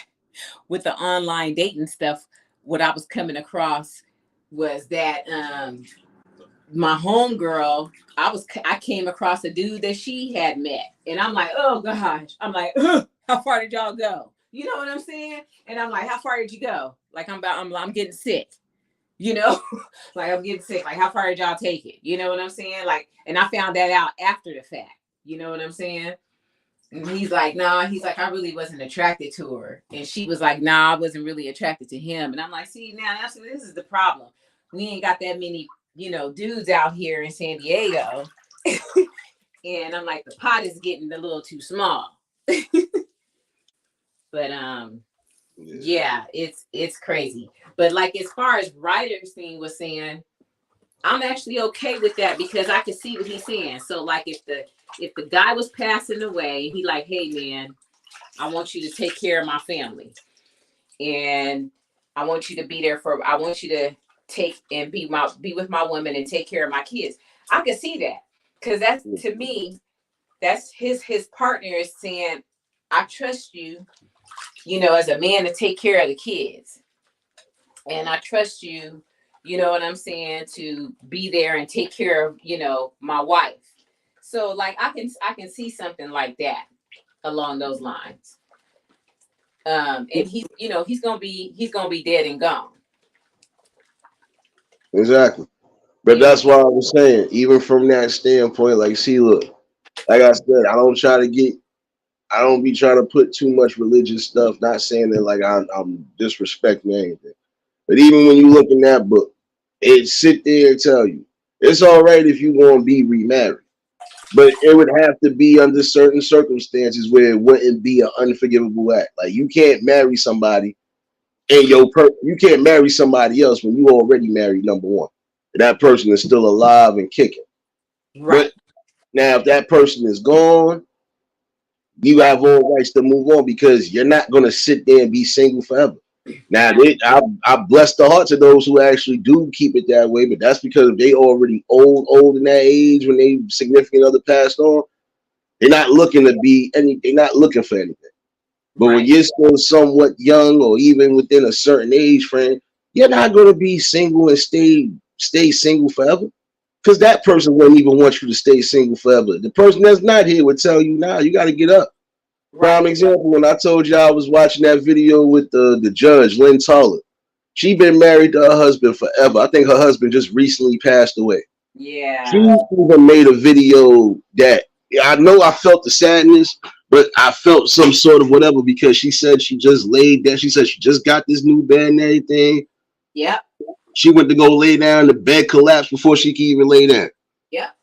with the online dating stuff, what I was coming across was that my homegirl, I came across a dude that she had met, and I'm like, oh gosh, I'm like, how far did y'all go? You know what I'm saying? And I'm like, how far did you go? Like I'm getting sick. Like I'm getting sick. Like, how far did y'all take it? You know what I'm saying? Like, and I found that out after the fact. You know what I'm saying? And he's like, nah, he's like, I really wasn't attracted to her. And she was like, nah, I wasn't really attracted to him. And I'm like, see, now this is the problem. We ain't got that many, dudes out here in San Diego. And I'm like, the pot is getting a little too small. But yeah, it's crazy. But like as far as writers thing was saying, I'm actually okay with that because I can see what he's saying. So like if the guy was passing away, he like, hey man, I want you to take care of my family. And I want you to be there I want you to take and be with my woman and take care of my kids. I can see that. Cause that's, to me, that's his partner is saying, I trust you, as a man to take care of the kids. And I trust you, you know what I'm saying, to be there and take care of, my wife. So like I can see something like that along those lines. And he's gonna be dead and gone. Exactly. But that's why I was saying, even from that standpoint, like, see, look, like I said, I don't be trying to put too much religious stuff, not saying that like I'm disrespecting anything. But even when you look in that book, it sit there and tell you, it's all right if you want to be remarried. But it would have to be under certain circumstances where it wouldn't be an unforgivable act. Like you can't marry somebody and you can't marry somebody else when you already married number one. That person is still alive and kicking. Right. But now if that person is gone, you have all rights to move on because you're not gonna sit there and be single forever. Now I bless the hearts of those who actually do keep it that way, but that's because they already old in that age when they significant other passed on. They're not looking to be they're not looking for anything. But when you're still somewhat young or even within a certain age frame, you're not going to be single and stay single forever. Because that person wouldn't even want you to stay single forever. The person that's not here would tell you, nah, you got to get up. Prime example, when I told you I was watching that video with the judge, Lynn Toller, She been married to her husband forever. I think her husband just recently passed away. She Yeah. even made a video that, yeah, I know I felt the sadness, but I felt some sort of whatever because she said she just laid there. She said she just got this new bed and everything. Yep. She went to go lay down, the bed collapsed before she could even lay down. Yep.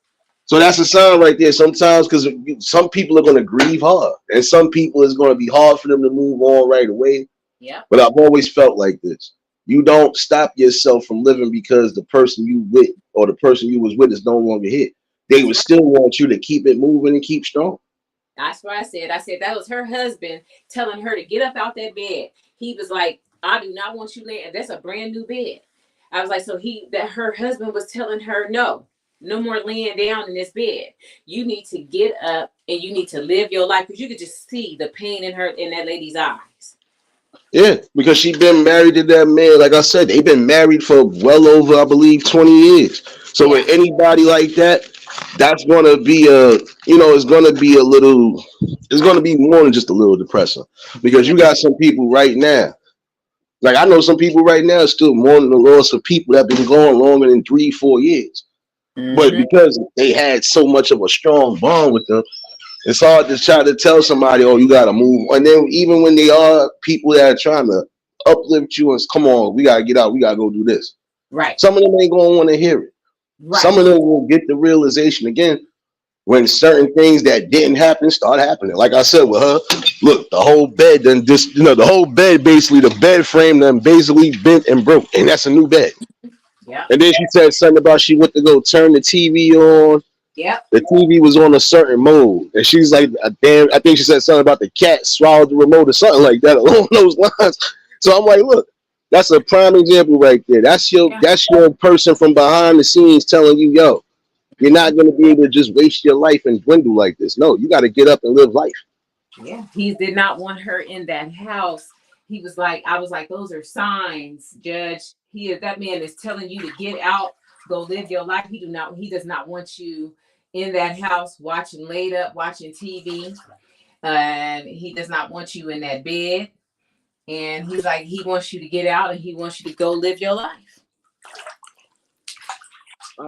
So that's a sign right there. Sometimes, because some people are going to grieve hard, and some people it's going to be hard for them to move on right away. Yep. But I've always felt like this. You don't stop yourself from living because the person you with or the person you was with is no longer here. They That's would right. still want you to keep it moving and keep strong. That's what I said. I said that was her husband telling her to get up out that bed. He was like, I do not want you laying. That's a brand new bed. I was like, so that her husband was telling her, no, no more laying down in this bed. You need to get up and you need to live your life because you could just see the pain in that lady's eyes. Yeah, because she been married to that man. Like I said, they've been married for well over, I believe, 20 years. So Yeah. with anybody like that, that's gonna be it's gonna be a little, it's gonna be more than just a little depressing. Because Yeah. you got some people right now. Like I know some people right now still mourning the loss of people that been gone longer than 3, 4 years. But Mm-hmm. because they had so much of a strong bond with them, it's hard to try to tell somebody, oh, you gotta move. And then even when they are people that are trying to uplift you and come on, we gotta get out, we gotta go do this. Right. Some of them ain't gonna want to hear it. Some Right. of them will get the realization again when certain things that didn't happen start happening. Like I said with her, look, the whole bed then the whole bed basically, the bed frame then basically bent and broke, and that's a new bed. Yep. And then she said something about she went to go turn the TV on. Yep. The TV was on a certain mode, and she's like, "Damn!" I think she said something about the cat swallowed the remote or something like that along those lines. So I'm like, "Look, that's a prime example right there. Yeah. That's your person from behind the scenes telling you, yo, you're not going to be able to just waste your life and dwindle like this. No, you got to get up and live life." Yeah, he did not want her in that house. He was like, I was like, those are signs, Judge. That man is telling you to get out, go live your life. He does not want you in that house watching laid up, watching TV. And he does not want you in that bed. And he's like, he wants you to get out and he wants you to go live your life.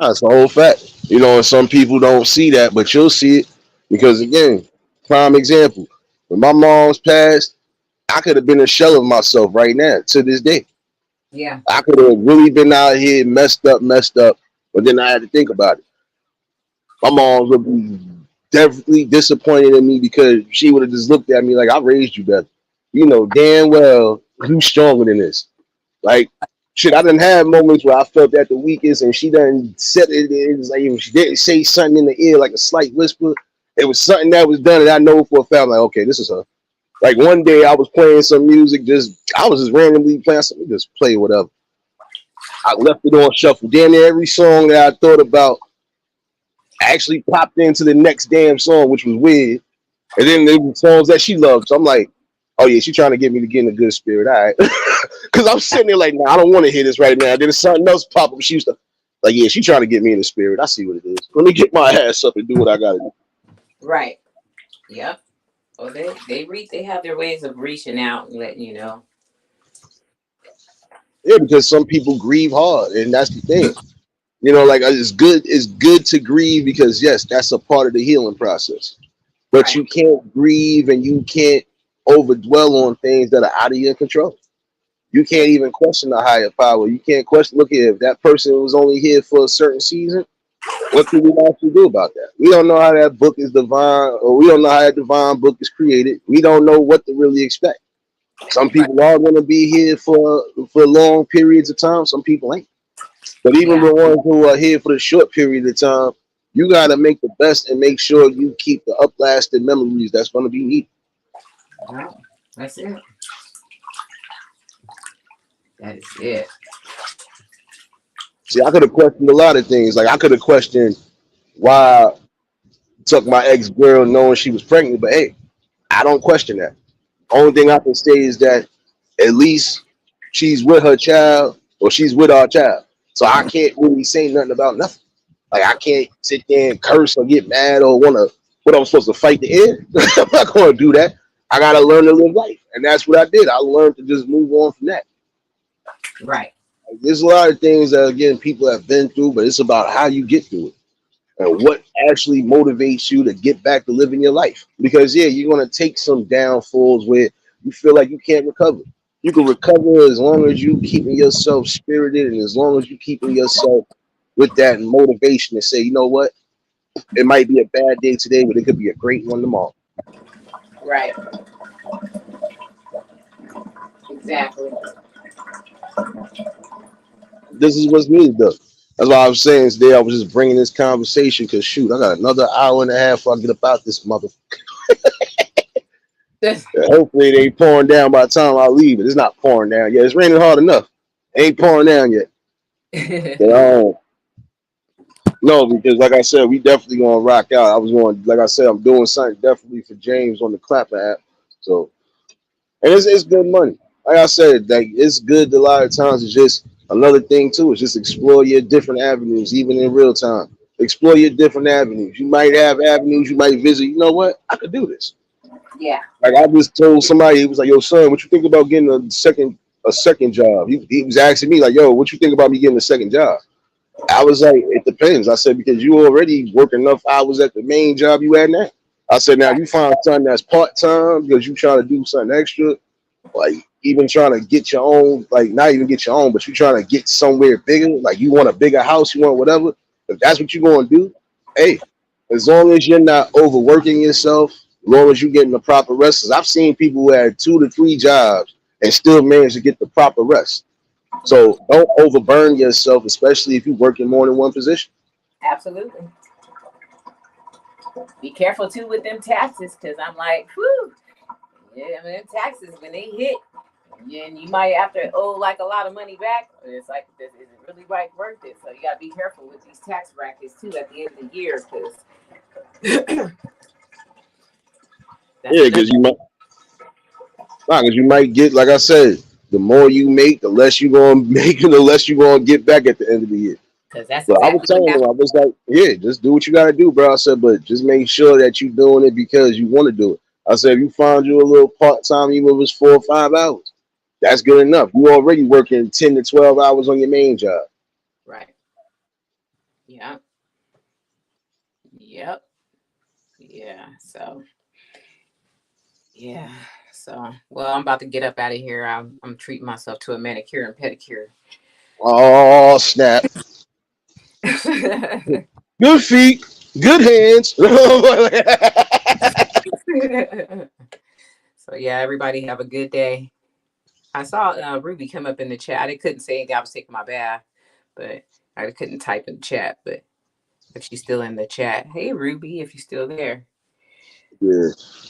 That's the whole fact. And some people don't see that, but you'll see it because again, prime example. When my mom's passed, I could have been a shell of myself right now to this day. Yeah. I could have really been out here messed up, but then I had to think about it. My mom would be definitely disappointed in me because she would have just looked at me like, I raised you better. You know damn well you stronger than this. Like, shit, I didn't have moments where I felt at the weakest and she done said it. It was like if she didn't say something in the ear, like a slight whisper. It was something that was done, and I know for a fact, like, okay, this is her. Like one day I was playing some music, I was just randomly playing something, just play whatever. I left it on shuffle. Damn near every song that I thought about actually popped into the next damn song, which was weird. And then there were songs that she loved. So I'm like, oh yeah, she's trying to get me to get in a good spirit. All right. Because I'm sitting there like, nah, I don't want to hear this right now. Then something else pop up. She used to, like, yeah, she's trying to get me in the spirit. I see what it is. Let me get my ass up and do what I got to do. Right. Yep. Well, they have their ways of reaching out and letting you know. Yeah, because some people grieve hard. And that's the thing. Like it's good to grieve because, yes, that's a part of the healing process. But Right. you can't grieve and you can't overdwell on things that are out of your control. You Yeah. can't even question the higher power. You can't question, look here, if that person was only here for a certain season, what can we actually do about that? We don't know how that book is divine, or we don't know how that divine book is created. We don't know what to really expect. Some Right. people are going to be here for long periods of time. Some people ain't. But even Yeah. the ones who are here for the short period of time, you got to make the best and make sure you keep the uplasting memories that's going to be needed. No, that's it. That is it. See, I could have questioned a lot of things. Like I could have questioned why I took my ex girl knowing she was pregnant, but hey, I don't question that. Only thing I can say is that at least she's with her child or she's with our child. So I can't really say nothing about nothing. Like I can't sit there and curse or get mad or want to what I'm supposed to fight the air. I'm not going to do that. I got to learn to live life, and that's what I did. I learned to just move on from that. Right. There's a lot of things that again people have been through, but it's about how you get through it and what actually motivates you to get back to living your life. Because yeah, you're gonna take some downfalls where you feel like you can't recover. You can recover as long as you keeping yourself spirited and as long as you keeping yourself with that motivation to say, you know what, it might be a bad day today, but it could be a great one tomorrow. Right. Exactly. This is what's needed though. That's why I was saying today I was just bringing this conversation because shoot, I got another hour and a half before I get about this mother. Hopefully it ain't pouring down by the time I leave. It's not pouring down yet. It's raining hard enough. It ain't pouring down yet. But no, because like I said, we definitely gonna rock out. I was going, like I said, I'm doing something definitely for James on the Clapper app. So, and it's good money. Like I said, like it's good. A lot of times it's just another thing too. It's just explore your different avenues, even in real time. Explore your different avenues. You might have avenues you might visit. You know what? I could do this. Yeah. Like I just told somebody, he was like, "Yo, son, what you think about getting a second job?" He was asking me like, "Yo, what you think about me getting a second job?" I was like, "It depends." I said because you already work enough hours at the main job you at now. I said now if Right. you find something that's part time because you trying to do something extra, like even trying to get your own, like not even get your own, but you trying to get somewhere bigger, like you want a bigger house, you want whatever. If that's what you're going to do, hey, as long as you're not overworking yourself, as long as you're getting the proper rest. 'Cause I've seen people who had 2 to 3 jobs and still manage to get the proper rest. So don't overburn yourself, especially if you're working more than one position. Absolutely. Be careful too with them taxes, because I'm like, whew, yeah, them taxes when they hit, and you might have to owe like a lot of money back. It's like, is it really right worth it? So you gotta be careful with these tax brackets too at the end of the year, because that's Yeah, another. because you might get, like I said, the more you make, the less you gonna make, and the less you gonna get back at the end of the year. Because that's But I was exactly what telling them, happened. I was like, yeah, just do what you gotta do, bro. I said, but just make sure that you're doing it because you want to do it. I said, if you find you a little part time, even if it's 4 or 5 hours, that's good enough. You already working 10 to 12 hours on your main job. Right. Yeah. Yep. Yeah. So yeah. So well, I'm about to get up out of here. I'm treating myself to a manicure and pedicure. Oh snap! Good feet, good hands. So yeah, everybody have a good day. I saw Ruby come up in the chat. I couldn't say anything. I was taking my bath, but I couldn't type in the chat. But if she's still in the chat, hey Ruby, if you're still there. Yeah,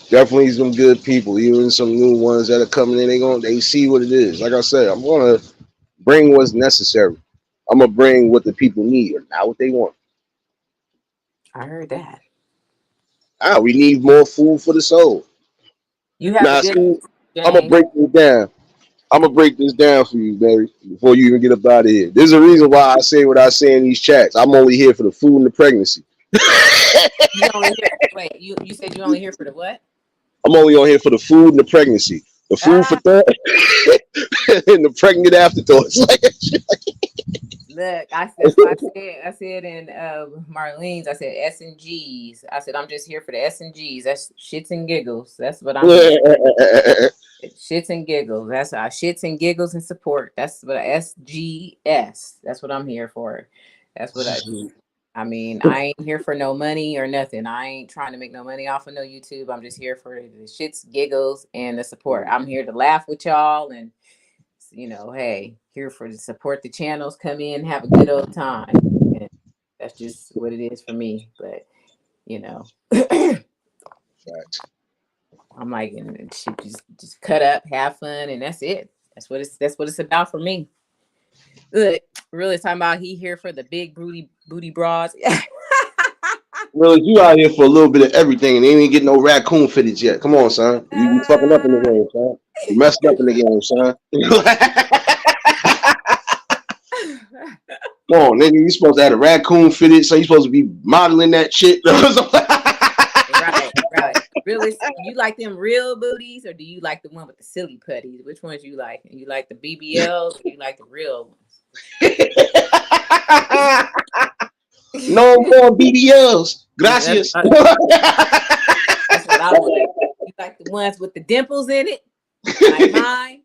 definitely some good people. Even some new ones that are coming in, they see what it is. Like I said, I'm gonna bring what's necessary. I'm gonna bring what the people need, or not what they want. I heard that. We need more food for the soul. You have a Now, good see, I'm gonna James. break this down. I'm gonna break this down for you, Barry, before you even get up out of here. There's a reason why I say what I say in these chats. I'm only here for the food and the pregnancy. You only here. Wait, you said you only here for the what? I'm only on here for the food and the pregnancy. The food for Ah, thought and the pregnant afterthoughts. look, that's what I said. I said in Marlene's. I said S and G's. I said I'm just here for the S and G's. That's shits and giggles. That's what I'm here. Shits and giggles. That's shits and giggles and support. That's what SGS. That's what I'm here for. That's what I mean, I ain't here for no money or nothing. I ain't trying to make no money off of no YouTube. I'm just here for the shits, giggles, and the support. I'm here to laugh with y'all and hey, here for to support the channels, come in, have a good old time. And that's just what it is for me. But I'm like, and shit, just cut up, have fun, and that's it. That's what it's about for me. Look, really talking about he here for the big booty bras. Really, you out here for a little bit of everything and they ain't getting no raccoon fitted yet. Come on, son. You fucking up in the game, son. You messed up in the game, son. Come on, nigga. You supposed to have a raccoon fitted, so you supposed to be modeling that shit. Right. Realist, you like them real booties, or do you like the one with the silly putties? Which ones you like? You like the BBLs, or you like the real ones? No more BBLs. that's, Gracias. that's what I like. You like the ones with the dimples in it, like mine.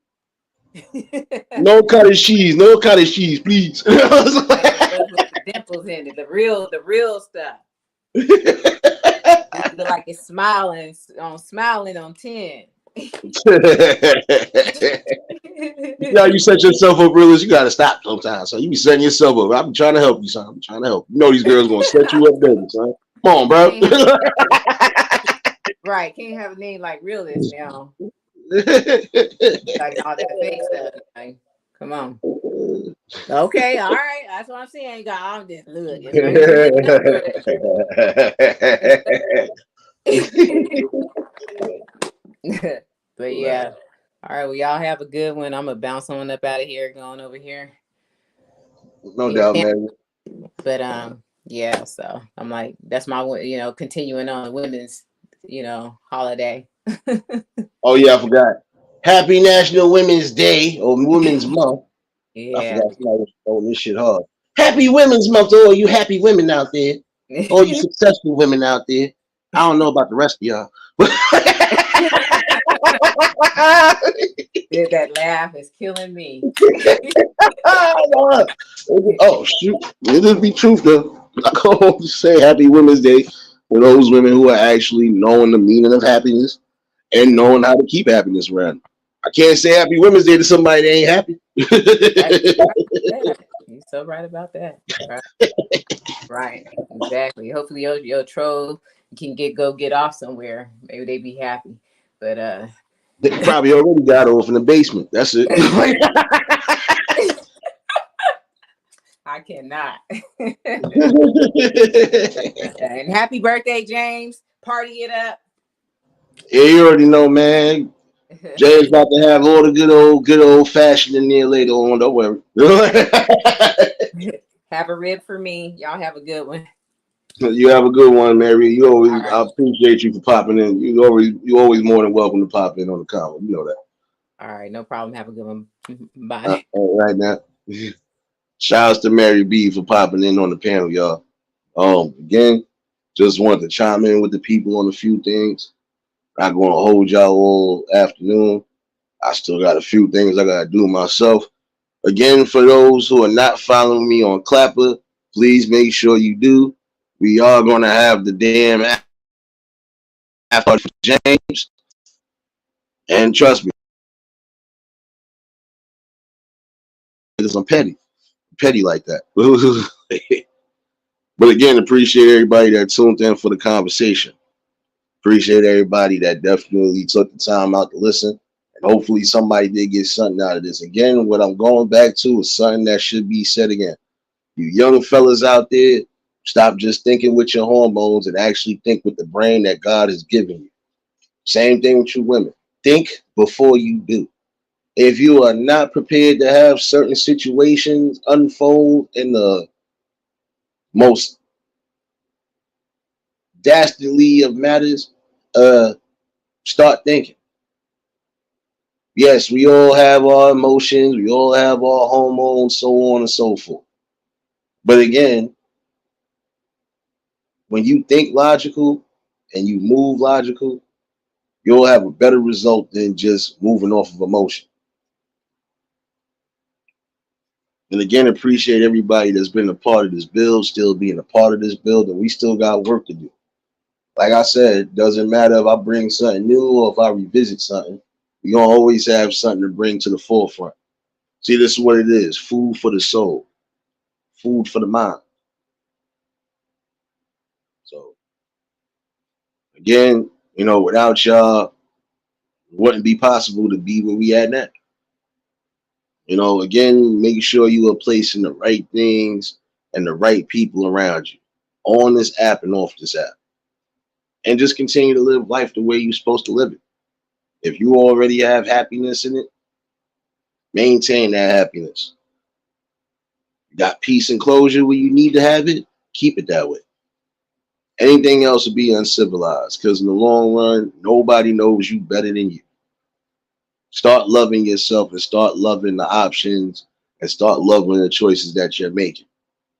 No cottage cheese. No cottage cheese, please. Like the ones with the dimples in it, the real stuff. You look like it's smiling on 10. Now you set yourself up, realist. You gotta stop sometimes. So you be setting yourself up. I'm trying to help you, son. I'm trying to help. You know these girls gonna set you up, baby, son. Come on, bro. Can't have, right, can't have a name like realist now. Like all that fake stuff. Like, come on. Okay, all right. That's what I'm saying. You got all this look. As long as you looking up good. But yeah. All right, well, y'all have a good one. I'm gonna bounce on up out of here, going over here. No doubt, man. But yeah, so I'm like, that's my continuing on women's, holiday. Oh yeah, I forgot. Happy National Women's Day or Women's Month. Yeah. I forgot somebody was throwing this shit hard. Happy Women's Month to all you happy women out there. All you successful women out there. I don't know about the rest of y'all. That laugh is killing me. Oh shoot. It just be truth though. I go to say Happy Women's Day for those women who are actually knowing the meaning of happiness and knowing how to keep happiness around. I can't say Happy Women's Day to somebody that ain't happy. You're so right about that. Right. Exactly. Hopefully your troll can get off somewhere. Maybe they be happy. But they probably already got off in the basement. That's it. I cannot. And happy birthday, James. Party it up. Yeah, you already know, man. Jay's about to have all the good old fashioned in there later on. Don't worry. Have a rib for me. Y'all have a good one. You have a good one, Mary. You always, Right. I appreciate you for popping in. You always more than welcome to pop in on the comment. You know that. All right, no problem. Have a good one. Bye. All right now. Shouts to Mary B for popping in on the panel, y'all. Again, just wanted to chime in with the people on a few things. Not going to hold y'all all afternoon. I still got a few things I got to do myself. Again, for those who are not following me on Clapper, please make sure you do. We are going to have the damn after for James. And trust me, because I'm petty like that. But again, appreciate everybody that tuned in for the conversation. Appreciate everybody that definitely took the time out to listen. And hopefully somebody did get something out of this. Again, what I'm going back to is something that should be said again. You young fellas out there, stop just thinking with your hormones and actually think with the brain that God has given you. Same thing with you women. Think before you do. If you are not prepared to have certain situations unfold in the most dastardly of matters, start thinking. Yes, we all have our emotions, we all have our hormones, so on and so forth. But again, when you think logical and you move logical, you'll have a better result than just moving off of emotion. And again, appreciate everybody that's been a part of this build, still being a part of this build, and we still got work to do. Like I said, it doesn't matter if I bring something new or if I revisit something. We're going to always have something to bring to the forefront. See, this is what it is. Food for the soul. Food for the mind. So, again, without y'all, it wouldn't be possible to be where we at now. Again, make sure you are placing the right things and the right people around you on this app and off this app. And just continue to live life the way you're supposed to live it. If you already have happiness in it, maintain that happiness. You got peace and closure where you need to have it, keep it that way. Anything else would be uncivilized because in the long run, nobody knows you better than you. Start loving yourself and start loving the options and start loving the choices that you're making.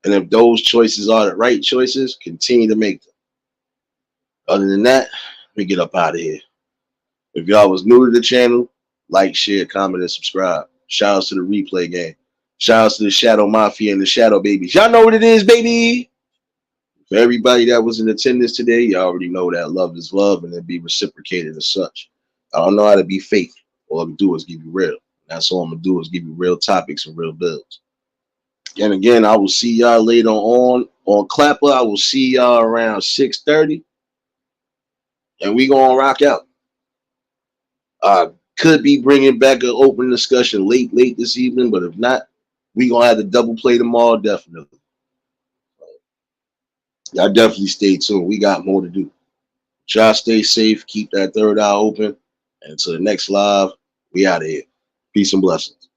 And if those choices are the right choices, continue to make them. Other than that, let me get up out of here. If y'all was new to the channel, like, share, comment, and subscribe. Shout outs to the replay game. Shout outs to the Shadow Mafia and the Shadow Babies. Y'all know what it is, baby. For everybody that was in attendance today, you already know that love is love and it be reciprocated as such. I don't know how to be fake. All I'm gonna do is give you real. That's all I'm gonna do is give you real topics and real bills. And again, I will see y'all later on Clapper. I will see y'all around 6:30, and we gonna rock out. Could be bringing back an open discussion late this evening, but if not, we gonna have to double play tomorrow definitely. Y'all definitely stay tuned. We got more to do. Y'all stay safe. Keep that third eye open. And until the next live, we out of here. Peace and blessings.